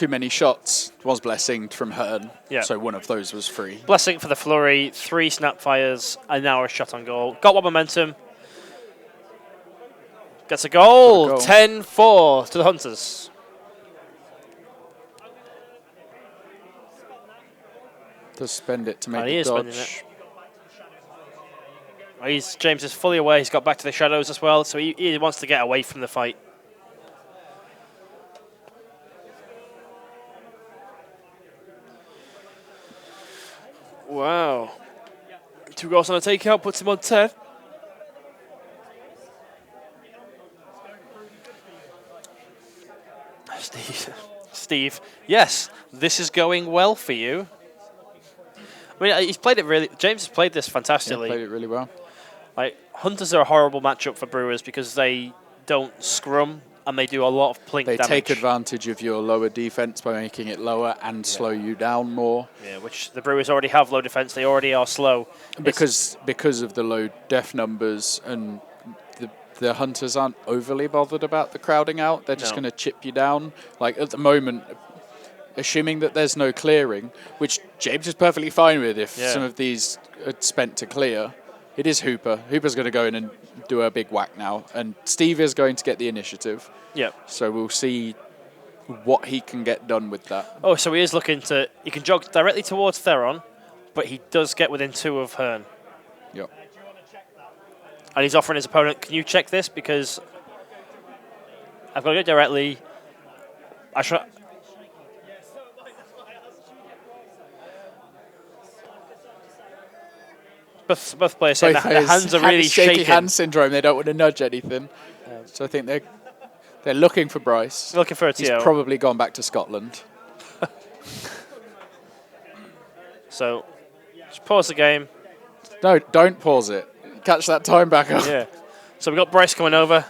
many shots. It was blessinged from Hearn. Yeah. So one of those was free. Blessing for the flurry, 3 Snapfires, and now a shot on goal. Got 1 momentum. Gets a goal. 10-4 to the Hunters. Does spend it to make He the is spending dodge. it. James is fully aware he's got back to the shadows as well, so he wants to get away from the fight. Wow. 2 goals on a takeout puts him on 10. Steve, yes, this is going well for you. I mean, he's played it really. James has played this fantastically. Yeah, played it really well. Like, Hunters are a horrible matchup for Brewers because they don't scrum and they do a lot of plink damage. They take advantage of your lower defense by making it lower and slow you down more. Yeah, which the Brewers already have low defense. They already are slow. Because of the low def numbers, and the Hunters aren't overly bothered about the crowding out. They're just going to chip you down. Like, at the moment, assuming that there's no clearing, which James is perfectly fine with if some of these are spent to clear, it is Hooper. Hooper's going to go in and do a big whack now, and Steve is going to get the initiative. Yep. So we'll see what he can get done with that. Oh, so he is looking to... He can jog directly towards Theron, but he does get within 2 of Hearn. Yep. And he's offering his opponent, can you check this? Because I've got to go directly. Both players saying the hands are really shaking. Hand syndrome. They don't want to nudge anything. So I think they're looking for Bryce. Looking for a TO. He's probably gone back to Scotland. So just pause the game. No, don't pause it. Catch that time back up. Yeah. So we've got Bryce coming over.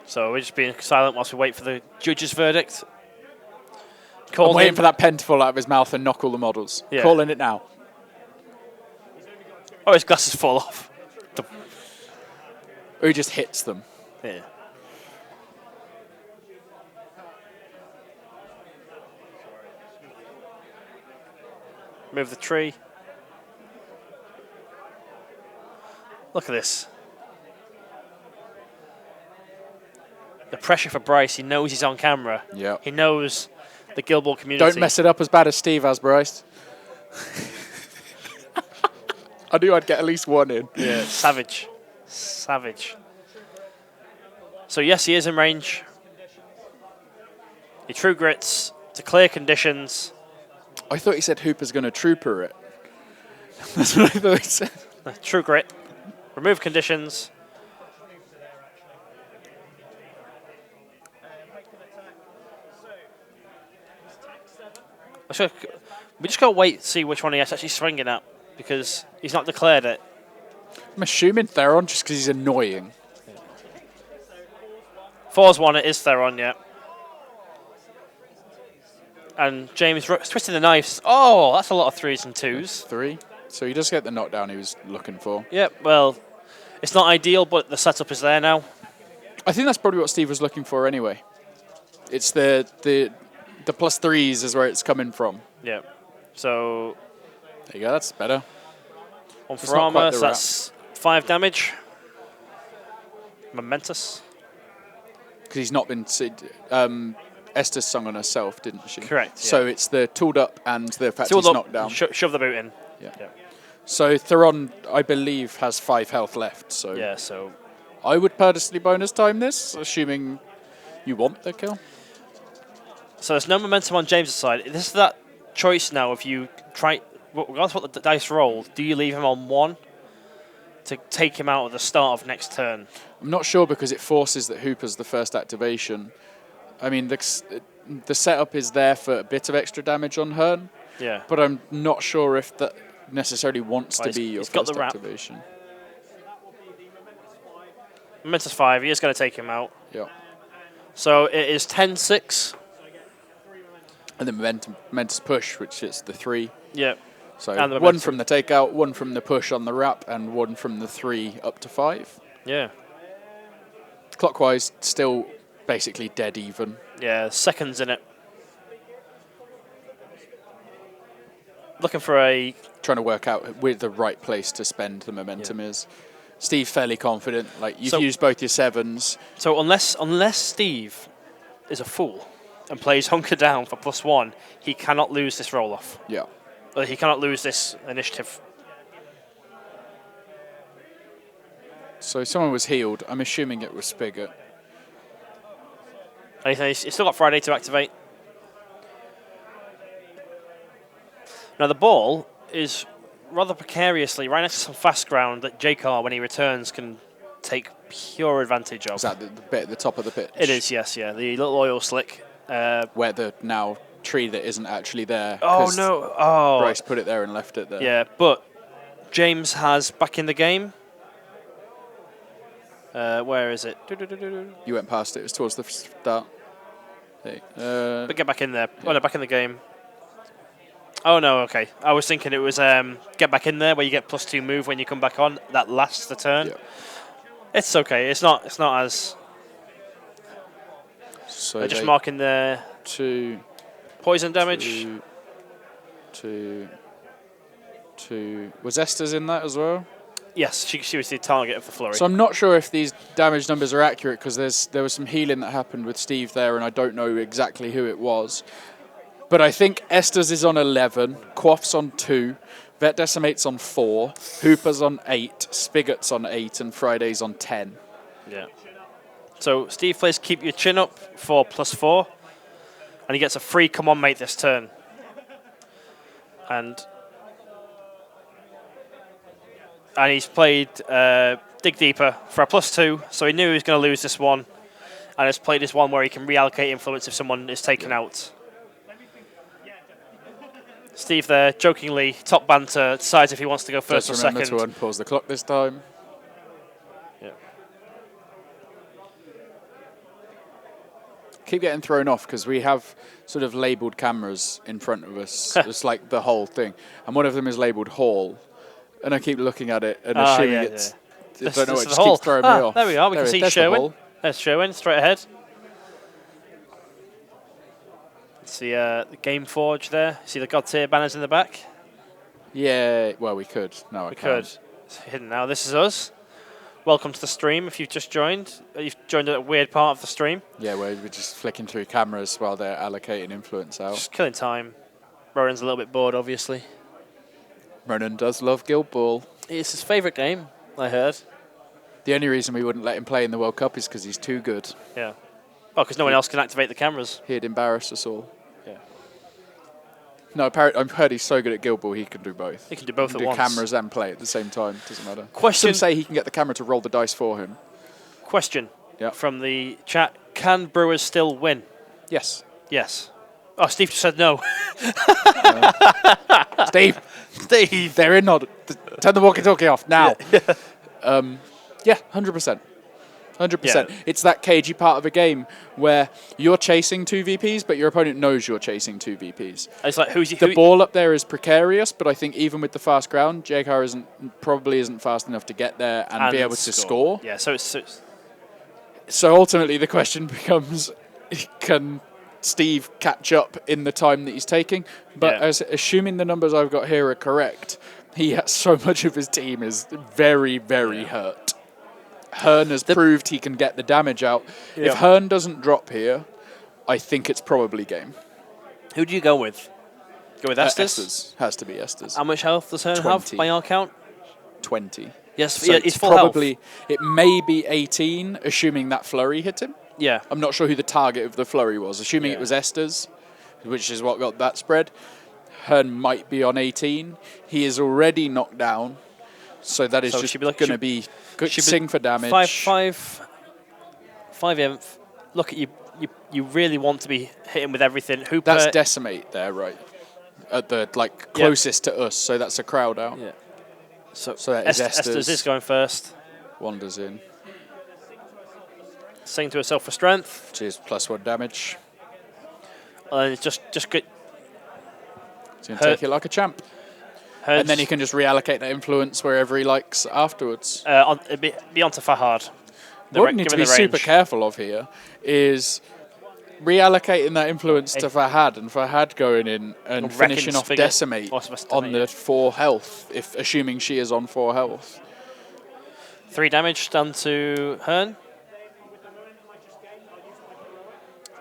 So we're just being silent whilst we wait for the judge's verdict. I'm waiting for that pen to fall out of his mouth and knock all the models. Yeah. Calling it now. Oh, his glasses fall off. Or he just hits them. Yeah. Move the tree. Look at this. The pressure for Bryce. He knows he's on camera. Yeah. He knows the Guild community. Don't mess it up as bad as Steve has, Bryce. I knew I'd get at least one in. Yeah, savage. Savage. So, yes, he is in range. He true grits to clear conditions. I thought he said Hooper's going to trooper it. That's what I thought he said. True grit. Remove conditions. We just got to wait to see which one he's actually swinging at because he's not declared it. I'm assuming Theron just because he's annoying. 4's one, it is Theron, yeah. And James twisting the knives. Oh, that's a lot of 3s and 2s. 3. So he does get the knockdown he was looking for. Yep, well, it's not ideal, but the setup is there now. I think that's probably what Steve was looking for anyway. It's the +3s is where it's coming from. Yeah. So there you go, that's better. On for armor, so that's 5 damage. Momentous. Because he's not been... Esther sung on herself, didn't she? Correct. Yeah. So it's the tooled up and the fact he's knocked down. Shove the boot in. Yeah. So Theron, I believe, has 5 health left. So yeah. So I would personally bonus time this, assuming you want the kill. So there's no momentum on James's side. This is that choice now. If you try, regardless of what the dice roll, do you leave him on 1 to take him out at the start of next turn? I'm not sure because it forces that Hooper's the first activation. I mean, the setup is there for a bit of extra damage on Hearn. Yeah. But I'm not sure if that necessarily wants to be your first activation. Momentous 5. He is going to take him out. Yeah. So it is 10-6. And then momentous push, which is the 3. Yeah. So 1 from the takeout, 1 from the push on the wrap, and 1 from the 3 up to 5. Yeah. Clockwise, still basically dead even. Yeah, seconds in it. Looking for a... Trying to work out where the right place to spend the momentum is. Steve fairly confident. Like you've So- used both your 7s. So unless Steve is a fool and plays hunker down for +1, he cannot lose this roll off. Yeah. He cannot lose this initiative. So someone was healed. I'm assuming it was Spigot. And he's still got Friday to activate. Now the ball is rather precariously right next to some fast ground that J-Car, when he returns, can take pure advantage of. Is that the bit at the top of the pitch? It is, yes, yeah. The little oil slick. Where the now tree that isn't actually there. Oh, 'cause no. Oh. Bryce put it there and left it there. Yeah, but James has back in the game. Where is it? You went past it. It was towards the start. Hey, But get back in there. Yeah. Oh, no, back in the game. Oh, no, okay. I was thinking it was get back in there where you get +2 move when you come back on. That lasts the turn. Yeah. It's okay. It's not as... So just marking the 2 poison damage. 2. Was Esther's in that as well? Yes, she was the target of the flurry. So I'm not sure if these damage numbers are accurate because there was some healing that happened with Steve there, and I don't know exactly who it was. But I think Esther's is on 11, Quaff's on 2, Vet Decimate's on 4, Hooper's on 8, Spigot's on 8, and Friday's on 10. Yeah. So Steve plays Keep Your Chin Up for +4, and he gets a free Come On Mate this turn. And he's played Dig Deeper for a +2, so he knew he was going to lose this one, and has played this one where he can reallocate influence if someone is taken out. Steve there, jokingly, top banter, decides if he wants to go first or second. Just remember to unpause the clock this time. Yeah. Keep getting thrown off because we have sort of labelled cameras in front of us. It's like the whole thing. And one of them is labelled hall. And I keep looking at it and assuming it's... I don't know, it just keeps throwing me off. There we are, we can see Sherwin. There's Sherwin, straight ahead. See the Gameforged there. See the God Tier banners in the back? Yeah, well, we could. No, we could. It's hidden now. This is us. Welcome to the stream if you've just joined. You've joined a weird part of the stream. Yeah, we're just flicking through cameras while they're allocating influence out. Just killing time. Rowan's a little bit bored, obviously. Ronan does love Guild Ball. It's his favourite game, I heard. The only reason we wouldn't let him play in the World Cup is because he's too good. Yeah. Oh, because no one else can activate the cameras. He'd embarrass us all. Yeah. No, I've heard he's so good at Guild Ball he can do both. He can do both he at can once. do cameras and play at the same time. Doesn't matter. Question. Some say he can get the camera to roll the dice for him. Question. Yep. From the chat. Can Brewers still win? Yes. Yes. Oh, Steve just said no. Steve. Steve. They're in. Turn the walkie-talkie off now. Yeah, 100%. 100%. Yeah. It's that cagey part of a game where you're chasing 2 VPs, but your opponent knows you're chasing 2 VPs. It's like the ball up there is precarious, but I think even with the fast ground, J-Car probably isn't fast enough to get there and be able to score. Yeah, so ultimately the question becomes, can Steve catch up in the time that he's taking? But assuming the numbers I've got here are correct, so much of his team is very, very hurt. Hearn has proved he can get the damage out. Yeah. If Hearn doesn't drop here, I think it's probably game. Who do you go with? Go with Estes? Estes. Has to be Estes. How much health does Hearn have by our count? 20. Yes, so he's full health. It may be 18, assuming that flurry hit him. Yeah. I'm not sure who the target of the flurry was. Assuming it was Estes, which is what got that spread. Hearn might be on 18. He is already knocked down. So that is just going to be good. Sing for damage. 5 inf. Look at you. You really want to be hitting with everything. Hooper. That's decimate there, right? At the closest to us. So that's a crowd out. Yeah. So that is Estes is going first. Wanders in. Sing to herself for strength. Which is +1 damage. And it's just good. He's going to take it like a champ. And then he can just reallocate that influence wherever he likes afterwards. Be onto Fahad. What we need to be super careful of here is reallocating that influence to Fahad, and Fahad going in and finishing off Decimate on the 4 health, if assuming she is on 4 health. 3 damage down to Hearn.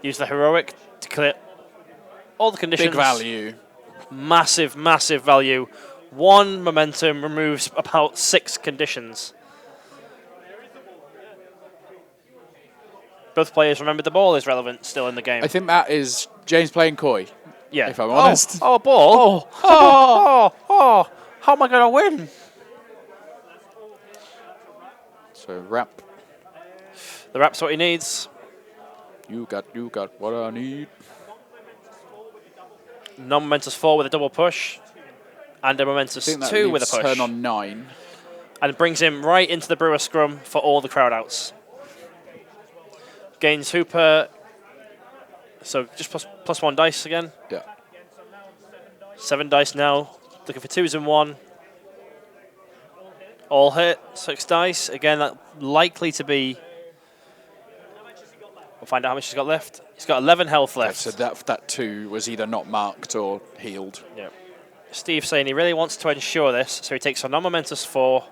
Use the heroic to clear all the conditions. Big value. Massive, massive value. 1 momentum removes about 6 conditions. Both players remember the ball is relevant still in the game. I think that is James playing coy. Yeah. If I'm honest. Oh, a ball. Oh, how am I going to win? So wrap. The wrap's what he needs. You got what I need. Non-momentous 4 with a double push. And a momentous 2 with a push. Turn on 9. And it brings him right into the Brewer scrum for all the crowd outs. Gains Hooper. So just plus 1 dice again. Yeah. 7 dice now. Looking for 2s and 1. All hit. 6 dice. Again, that likely to be... We'll find out how much he's got left. He's got 11 health left. Okay, so that 2 was either not marked or healed. Yeah. Steve saying he really wants to ensure this, so he takes a non-momentous 4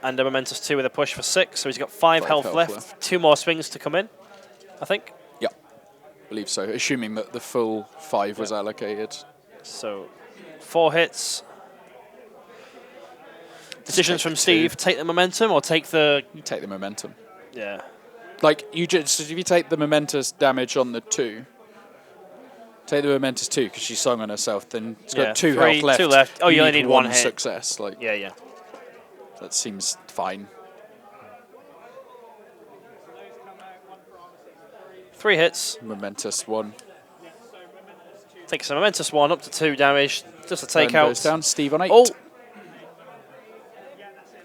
and a momentous 2 with a push for 6. So he's got 5 health left. 2 more swings to come in, I think. Yeah, I believe so. Assuming that the full 5 was allocated. So 4 hits. Decisions from Steve: take the momentum or take the. You take the momentum. Yeah. Like you just if you take the momentous damage on the 2. Take the momentous 2 because she sung on herself. Then it's got 2 health left. 2 left. Oh, you only need 1 hit. Success. Like yeah. That seems fine. 3 hits. Momentous 1. Takes a momentous 1 up to 2 damage. Just a takeout. Goes down. Steve on 8. Oh.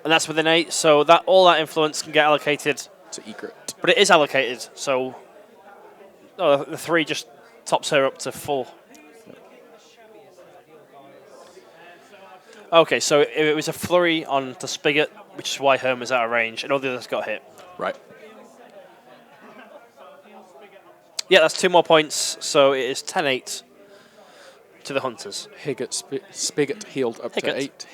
And that's within 8. So that all that influence can get allocated to Egret. But it is allocated. So the 3 just tops her up to full. Okay, so it was a flurry on the Spigot, which is why Herm was out of range, and all the others got hit. Right. Yeah, that's 2 more points, so it is 10-8 to the Hunters. Spigot healed up to 8.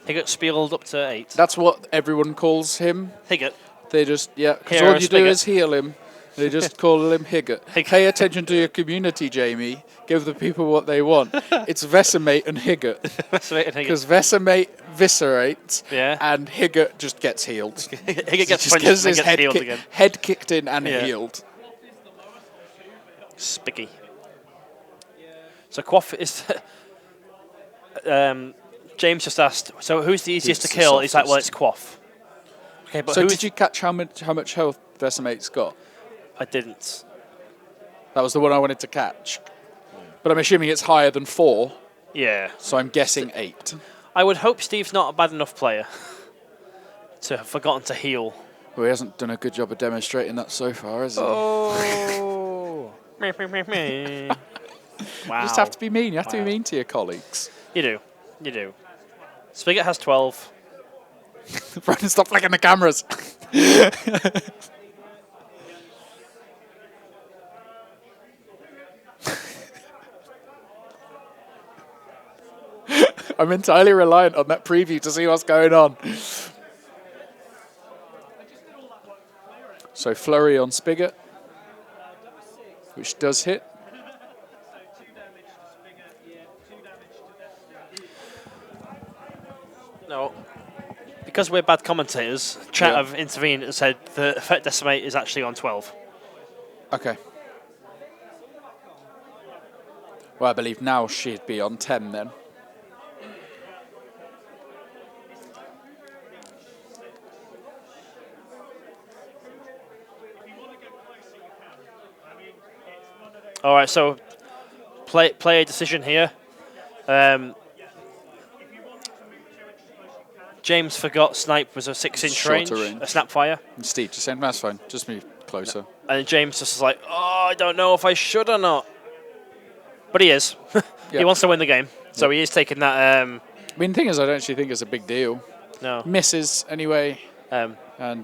Higgett spieled up to 8. That's what everyone calls him. Higgett. They just, because all you do is heal him. They just call him Higgett. Pay attention to your community, Jamie. Give the people what they want. It's Vesemate and Higgett. Because Vesemate viscerates, and Higgett just gets healed. Higgett gets punched and gets healed again. Head kicked in and healed. Spicky. So Quaff is... James just asked, so who's the easiest to kill? He's like, well, it's Quaff. Okay, but so did you catch how much health Vesemate's got? I didn't. That was the one I wanted to catch. But I'm assuming it's higher than 4. Yeah. So I'm guessing 8. I would hope Steve's not a bad enough player to have forgotten to heal. Well, he hasn't done a good job of demonstrating that so far, has he? Oh. Wow. You just have to be mean. You have to be mean to your colleagues. You do. You do. Spigot has 12. Brandon, stop flicking the cameras. I'm entirely reliant on that preview to see what's going on. So flurry on Spigot, which does hit. No. Because we're bad commentators, chat have intervened and said the effect decimate is actually on 12. Okay. Well, I believe now she'd be on 10 then. All right, so play a decision here. James forgot snipe was a 6-inch range, a snap fire. And Steve just saying, that's fine, just move closer. And James just was like, oh, I don't know if I should or not. But he is. He wants to win the game, so he is taking that. I mean, the thing is, I don't actually think it's a big deal. No. Misses anyway, and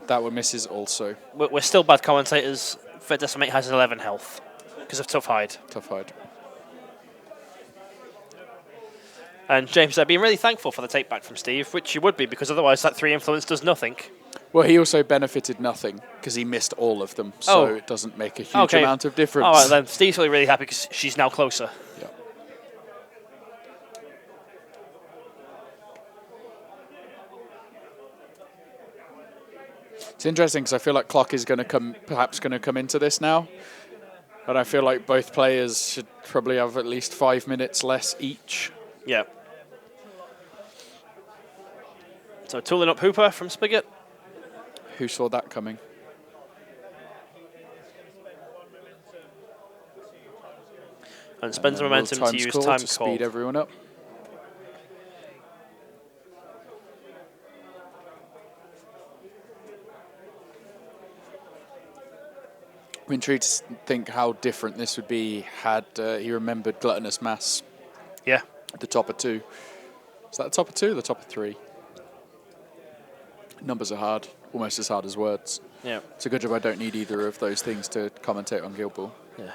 that one misses also. We're still bad commentators. Fit Decimate has 11 health because of Tough Hide. Tough Hide. And James said, being really thankful for the take back from Steve, which you would be, because otherwise that 3 influence does nothing. Well, he also benefited nothing because he missed all of them, so it doesn't make a huge amount of difference. All right, then. Steve's really, really happy because she's now closer. Yeah. It's interesting because I feel like clock is going to perhaps going to come into this now. But I feel like both players should probably have at least 5 minutes less each. Yeah. So tooling up Hooper from Spigot. Who saw that coming? And spends the momentum to use time to call. Speed everyone up. I'm intrigued to think how different this would be had he remembered Gluttonous Mass. Yeah. At the top of 2. Is that the top of 2 or the top of 3? Numbers are hard, almost as hard as words. Yeah. It's a good job I don't need either of those things to commentate on Guild Ball. Yeah.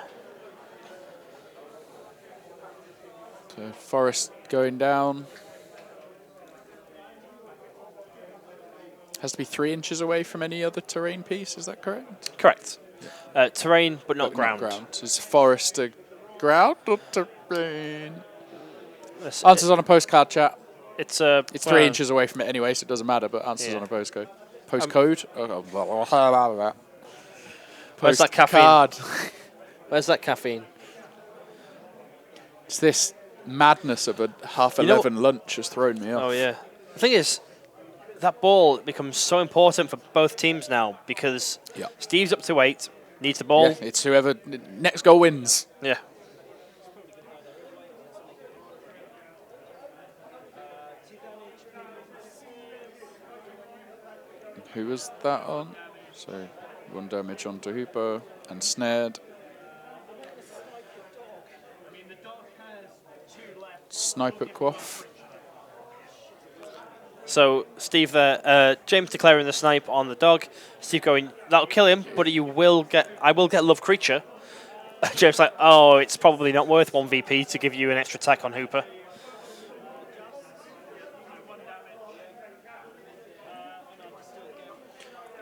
So Forest going down. Has to be 3 inches away from any other terrain piece, is that correct? Correct. Terrain, but not ground. Is Forest a ground or terrain? Answers on a postcard, chat. It's 3 inches away from it anyway, so it doesn't matter, but answers on a postcode. Postcode? Where's that caffeine? Where's that caffeine? It's this madness of a 11:30 lunch has thrown me off. Oh, yeah. The thing is, that ball becomes so important for both teams now because Steve's up to 8, needs the ball. Yeah, it's whoever next goal wins. Yeah. Who was that on? So 1 damage onto Hooper and snared. Snipe at Quaff. So Steve there, James declaring the snipe on the dog. Steve going, that'll kill him, but I will get Love Creature. James like, oh, it's probably not worth 1 VP to give you an extra attack on Hooper.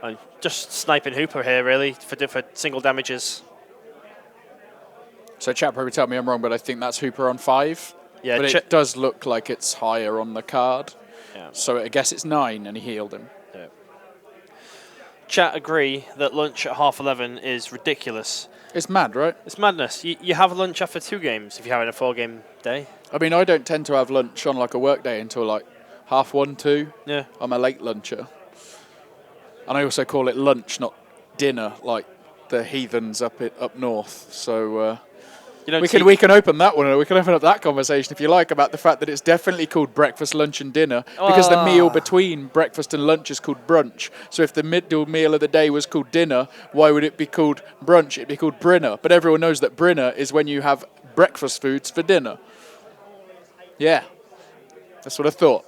And just sniping Hooper here, really, for single damages. So chat probably tell me I'm wrong, but I think that's Hooper on 5. Yeah, but it does look like it's higher on the card. Yeah. So I guess it's 9, and he healed him. Yeah. Chat agree that lunch at 11:30 is ridiculous. It's mad, right? It's madness. You have lunch after 2 games if you're having a 4-game day. I mean, I don't tend to have lunch on like a work day until like 1:30, 2. Yeah. I'm a late luncher. And I also call it lunch, not dinner, like the heathens up north. So we can open that one. We can open up that conversation if you like about the fact that it's definitely called breakfast, lunch, and dinner because the meal between breakfast and lunch is called brunch. So if the middle meal of the day was called dinner, why would it be called brunch? It'd be called Brinner. But everyone knows that Brinner is when you have breakfast foods for dinner. Yeah, that's what I thought.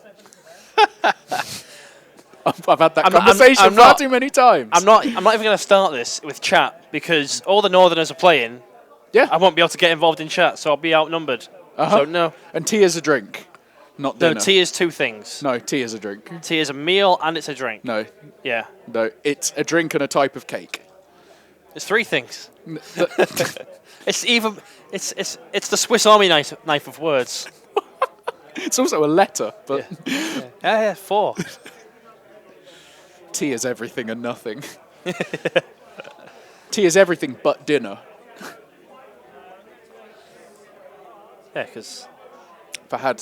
I've had that conversation far too many times. I'm not even going to start this with chat because all the Northerners are playing. Yeah. I won't be able to get involved in chat, so I'll be outnumbered. So no. And tea is a drink, not dinner. No, tea is 2 things. No, tea is a drink. Tea is a meal and it's a drink. No. Yeah. No, it's a drink and a type of cake. It's 3 things. It's the Swiss Army knife of words. It's also a letter, but yeah, 4. Tea is everything and nothing. Tea is everything but dinner. Yeah, because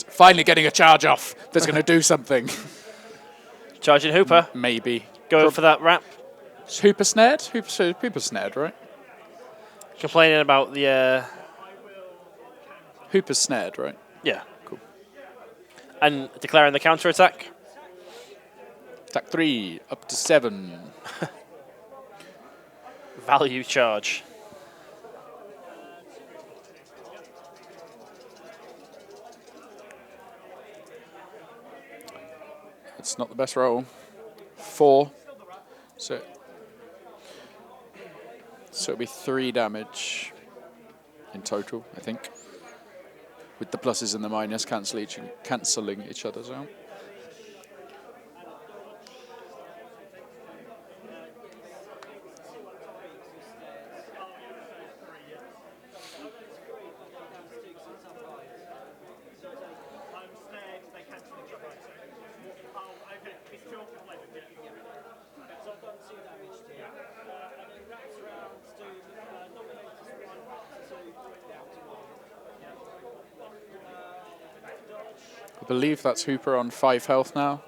finally getting a charge off that's going to do something. Charging Hooper. Maybe. Going for that wrap. Is Hooper snared? Hooper snared, right? Complaining about the... Hooper's snared, right? Yeah. Cool. And declaring the counter-attack. Attack 3, up to 7. Value charge. It's not the best roll. 4. So it'll be 3 damage in total, I think. with the pluses and the minus cancelling each other's out. I believe that's Hooper on 5 health now.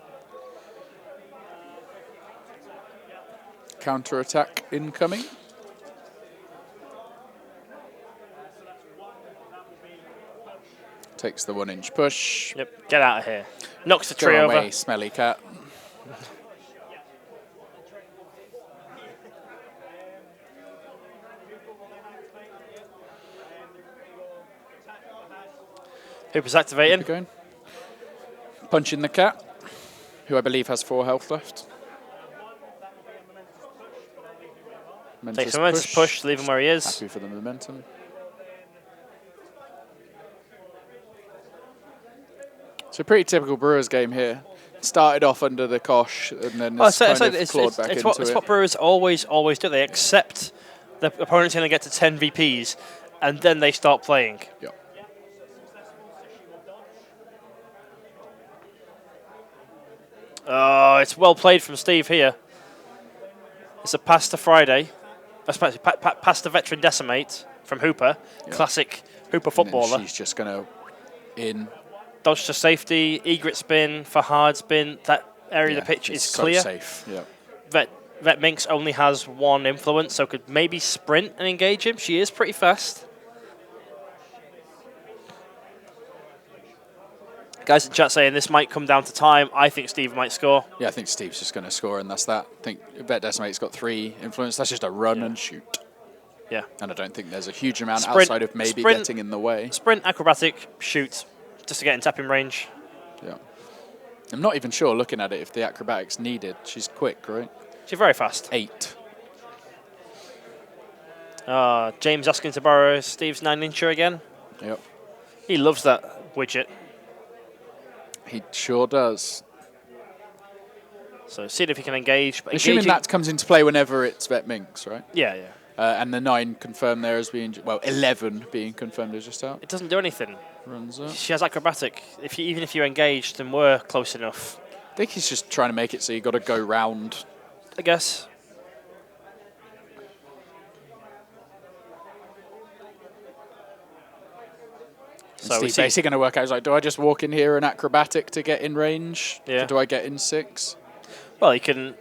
Counter attack incoming. Takes the 1-inch push. Yep, get out of here. Knocks the Go tree away, over. smelly cat. Hooper's activating. Going. Punching the cat, who I believe has 4 health left. Takes a momentous push, leave him where he is. Happy for the momentum. It's a pretty typical Brewers game here. Started off under the cosh and then clawed back into it. It's what Brewers always do. They accept the opponent's going to get to 10 VPs and then they start playing. Yep. Oh, it's well played from Steve here. It's a pass to Friday. Pass to veteran decimate from Hooper. Yep. Classic Hooper footballer. She's just going to in. Dodge to safety, egret spin, for hard spin. That area of the pitch is clear. So safe. Yep. Vet Minx only has 1 influence, so could maybe sprint and engage him. She is pretty fast. Guys in chat saying this might come down to time. I think Steve might score. Yeah, I think Steve's just going to score, and that's that. I think Vet Decimate's got 3 influence. That's just a run and shoot. Yeah. And I don't think there's a huge amount outside of maybe getting in the way. Sprint, acrobatic, shoot, just to get in tapping range. Yeah. I'm not even sure, looking at it, if the acrobatic's needed. She's quick, right? She's very fast. 8. James asking to borrow Steve's 9-incher again. Yep. He loves that widget. He sure does. So see if he can engage. But assuming that comes into play whenever it's Vet Minx, right? Yeah, yeah. And the 9 confirmed there as being, 11 being confirmed as just out. It doesn't do anything. Runs up. She has acrobatic. Even if you're engaged and we're close enough. I think he's just trying to make it so you got to go round. I guess. So Steve's basically going to work out, he's like, do I just walk in here and acrobatic to get in range? Yeah. Or do I get in 6? Well, he can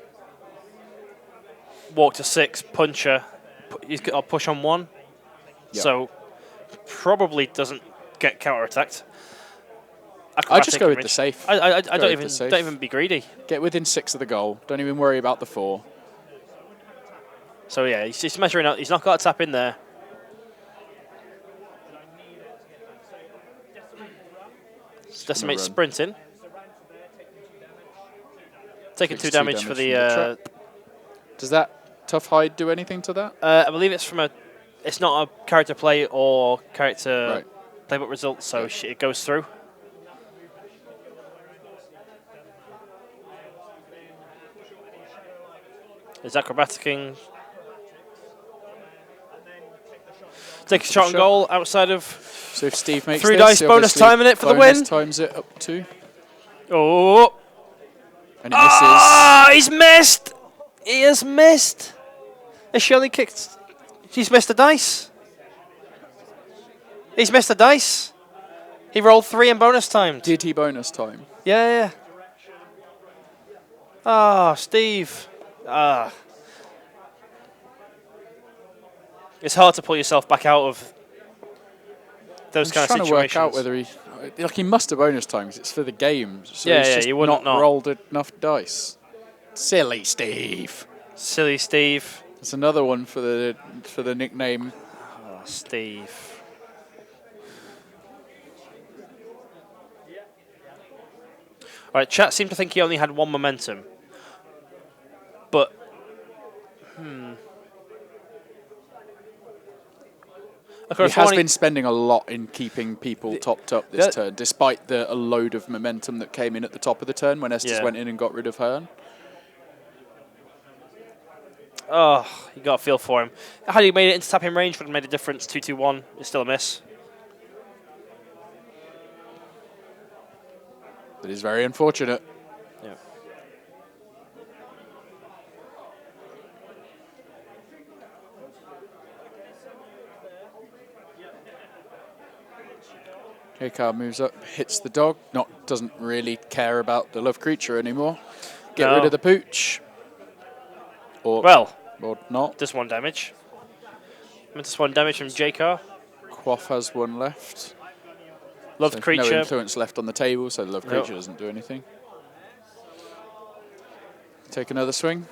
walk to 6, punch her. He's got a push on 1. Yep. So probably doesn't get counter-attacked. I just go with the safe. I don't even be greedy. Get within 6 of the goal. Don't even worry about the 4. So yeah, he's measuring out. He's not got a tap in there. Decimate sprinting. Taking 2 damage for the. Does that tough hide do anything to that? I believe it's from a. It's not a character play or character playbook result, so it goes through. Is acrobaticing. Take a shot on goal outside of. So if Steve makes 3 dice, bonus time in it for the win. Times it up 2. Oh. And he misses. Ah, he's missed. He has missed. Has she only kicked? He's missed a dice. He's missed a dice. He rolled 3 in bonus time. Did he bonus time? Yeah. Ah, Steve. It's hard to pull yourself back out of those kind of situations. I'm trying to work out whether he must have bonus time because it's for the game. So yeah, he's just you wouldn't not rolled enough dice. Silly Steve. Silly Steve. That's another one for the nickname. Oh, Steve. All right, chat seemed to think he only had 1 momentum, but Of He course, has been spending a lot in keeping people topped up this the- turn, despite a load of momentum that came in at the top of the turn when Estes went in and got rid of Hearn. Oh, you got a feel for him. Had he made it into tapping range, would have made a difference. 2-2-1. It's still a miss. That is very unfortunate. Yeah. K-Car moves up, hits the dog. Doesn't really care about the love creature anymore. Get No. rid of the pooch. Or not. Just 1 damage. Just 1 damage from J-Car. Quaff has 1 left. Love So creature. no influence left on the table, so the love creature doesn't do anything. Take another swing.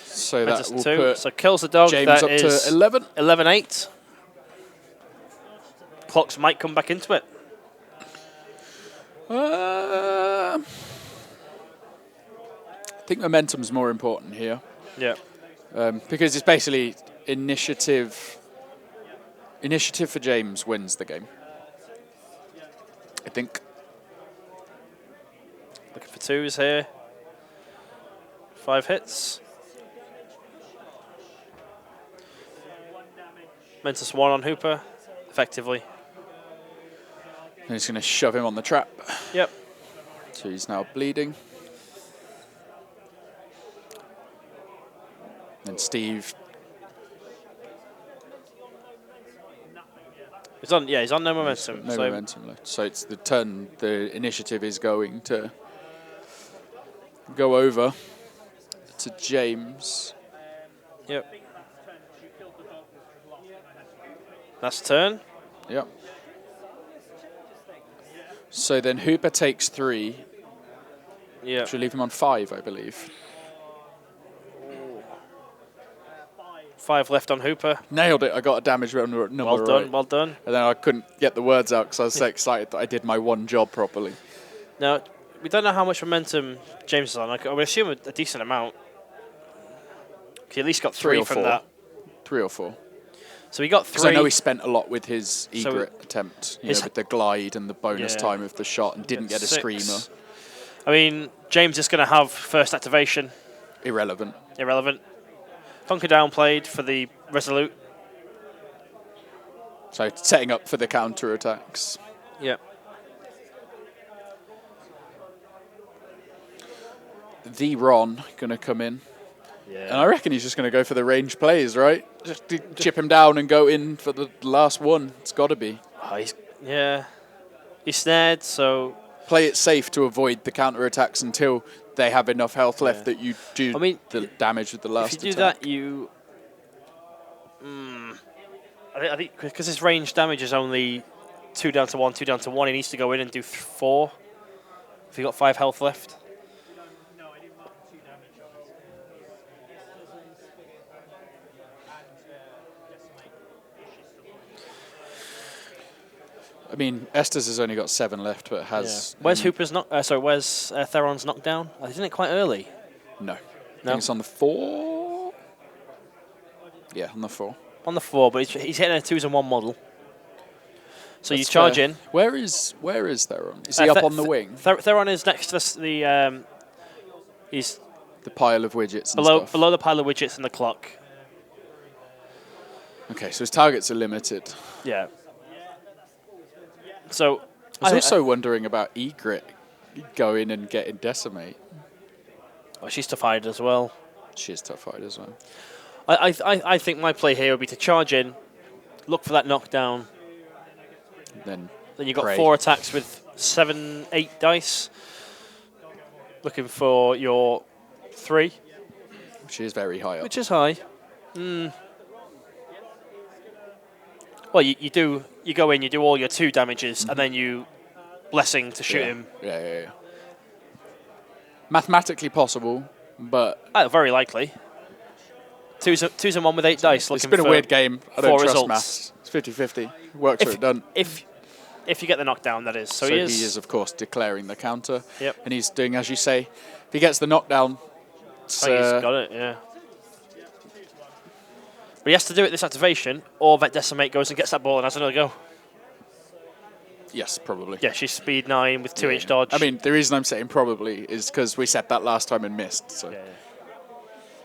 So that will 2. put So kills the dog. James That up is to 11. 11-8. Clocks might come back into it. I think momentum's more important here. Yeah. Because it's basically initiative. Initiative for James wins the game, I think. Looking for 2s here. 5 hits. Mentus 1 on Hooper, effectively. And he's going to shove him on the trap. Yep. So he's now bleeding. And Steve. He's on no momentum. No momentum left. So it's the turn. The initiative is going to go over to James. Yep. That's turn. Yep. So then Hooper takes 3. Yeah. Which will leave him on 5, I believe. 5 left on Hooper. Nailed it. I got a damage number Well done. right. Well done. And then I couldn't get the words out because I was so excited that I did my one job properly. Now, we don't know how much momentum James is on. I would assume a decent amount. He at least got 3 from that. 3 or 4. So he got 3. Because I know he spent a lot with his egret attempt, with the glide and the bonus time of the shot, and didn't get a 6. screamer. I mean, James is going to have first activation. Irrelevant. Hunker down played for the Resolute. So setting up for the counter attacks. Yep. The Ron going to come in. Yeah. And I reckon he's just going to go for the range plays, right? Just to chip him down and go in for the last one. It's got to be. Oh, he's snared, so... Play it safe to avoid the counter attacks until they have enough health left that you do the damage with the last if you do attack. that, you... I think because his range damage is only 2 down to 1, 2 down to 1, he needs to go in and do 4 if he got 5 health left. I mean, Estes has only got 7 left, but has... Where's Hooper's where's Theron's knockdown? Isn't it quite early? No. I think it's on the 4. Yeah, on the 4. On the 4, but he's hitting a 2s and 1 model. So you charge in. Where is Theron? Is he up on the wing? Theron is next to the he's the pile of widgets and stuff. Below the pile of widgets and the clock. Okay, so his targets are limited. Yeah. So I was also wondering about Egret going and getting Decimate. Oh, she's tough-eyed as well. She is tough-eyed as well. I think my play here would be to charge in, look for that knockdown. Then you've got 4 attacks with 7, 8 dice. Looking for your 3. Which is very high up. Which is high. Well, you go in, you do all your 2 damages, and then you blessing to shoot him. Yeah. Mathematically possible, but... very likely. 2s and 1 with 8 dice. It's been a weird game. I don't trust maths. It's 50-50. Works or it doesn't. If you get the knockdown, that is. So he he is, of course, declaring the counter. Yep. And he's doing, as you say, if he gets the knockdown, I think he's got it, yeah. But he has to do it this activation, or Vet Decimate goes and gets that ball and has another go. yes, probably. Yeah, she's speed 9 with 2-inch dodge. I mean, the reason I'm saying probably is because we said that last time and missed. So, Yeah.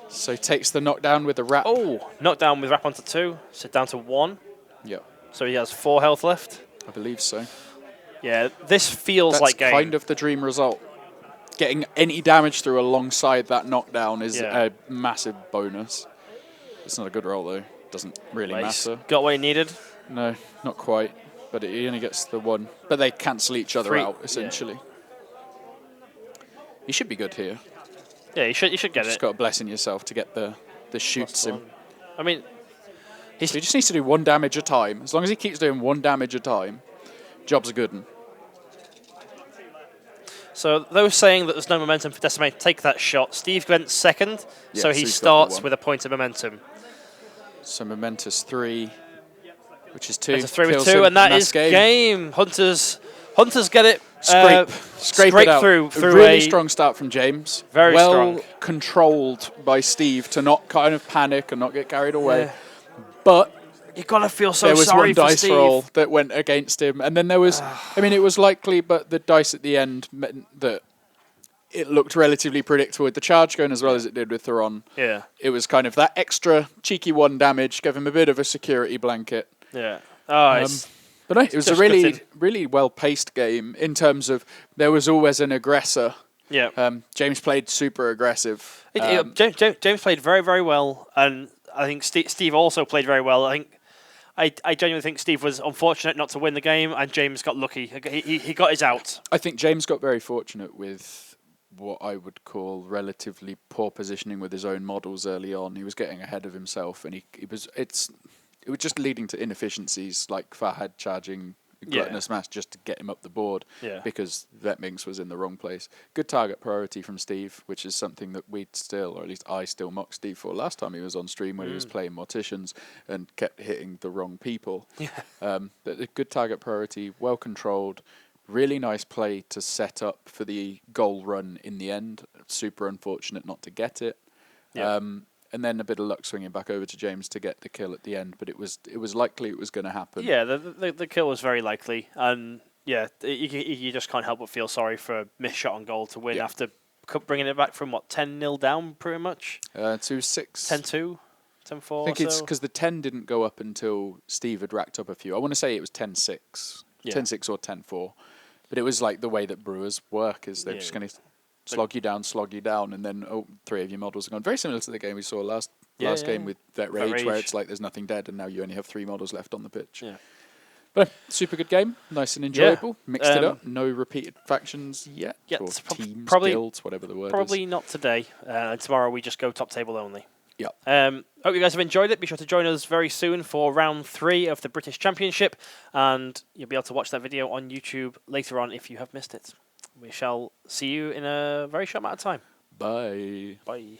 so he takes the knockdown with a wrap. Oh, knockdown with wrap onto 2, so down to 1. Yep, So he has 4 health left. I believe so. Yeah, this feels That's like game. kind of the dream result. Getting any damage through alongside that knockdown is a massive bonus. It's not a good roll, though. Doesn't really matter. Got what he needed. No, not quite. But he only gets the 1. But they cancel each other out, essentially. Yeah. He should be good here. Yeah, you should get You it. just got to bless in yourself to get the shoots him. I mean, He just needs to do 1 damage a time. As long as he keeps doing 1 damage a time, job's a good one. so those saying that there's no momentum for Decimate, take that shot. Steve went second, Yeah, so so he he's got the starts 1. with a point of momentum. So momentous 3, which is 2. It's a 3 with kills 2, him, and that that's is game. Hunters get it. Scrape it out. through a really a strong start from James. Very well strong. controlled by Steve to not kind of panic and not get carried away. Yeah. But You gotta feel so there was sorry one for dice Steve. roll that went against him, and then there was. I mean, it was likely, but the dice at the end meant that it looked relatively predictable with the charge going as well as it did with Theron. Yeah, It was kind of that extra cheeky 1 damage, gave him a bit of a security blanket. yeah. Oh, it's But no, it was a just really, good thing. really well-paced game in terms of there was always an aggressor. yeah. James played super aggressive. James played very, very well, and I think Steve also played very well. I genuinely think Steve was unfortunate not to win the game, and James got lucky. He got his out. I think James got very fortunate with what I would call relatively poor positioning with his own models early on. He was getting ahead of himself, and it was just leading to inefficiencies like Fahad charging Gluttonous Mass just to get him up the board because Vetminx was in the wrong place. Good target priority from Steve, which is something that we'd still, or at least I still mocked Steve for last time he was on stream when he was playing Morticians and kept hitting the wrong people. But a good target priority, well controlled, really nice play to set up for the goal run in the end. Super unfortunate not to get it. And then a bit of luck swinging back over to James to get the kill at the end, but it was likely it was going to happen. Yeah, the kill was very likely, and you just can't help but feel sorry for a missed shot on goal to win after bringing it back from 10-0 down pretty much. 2-6. 10-2, 10-4. I think it's because the 10 didn't go up until Steve had racked up a few. I want to say it was 10-6, 10-6 or 10-4, but it was like the way that Brewers work is they're just going to slog you down, and then 3 of your models are gone. Very similar to the game we saw last game with Vet Rage, where it's like there's nothing dead, and now you only have 3 models left on the pitch. Yeah. But super good game, nice and enjoyable. Mixed it up, no repeated factions yet, or teams, guilds, whatever the word is. Probably not today. Tomorrow we just go top table only. Yeah. Hope you guys have enjoyed it. Be sure to join us very soon for round 3 of the British Championship, and you'll be able to watch that video on YouTube later on if you have missed it. We shall see you in a very short amount of time. Bye. Bye.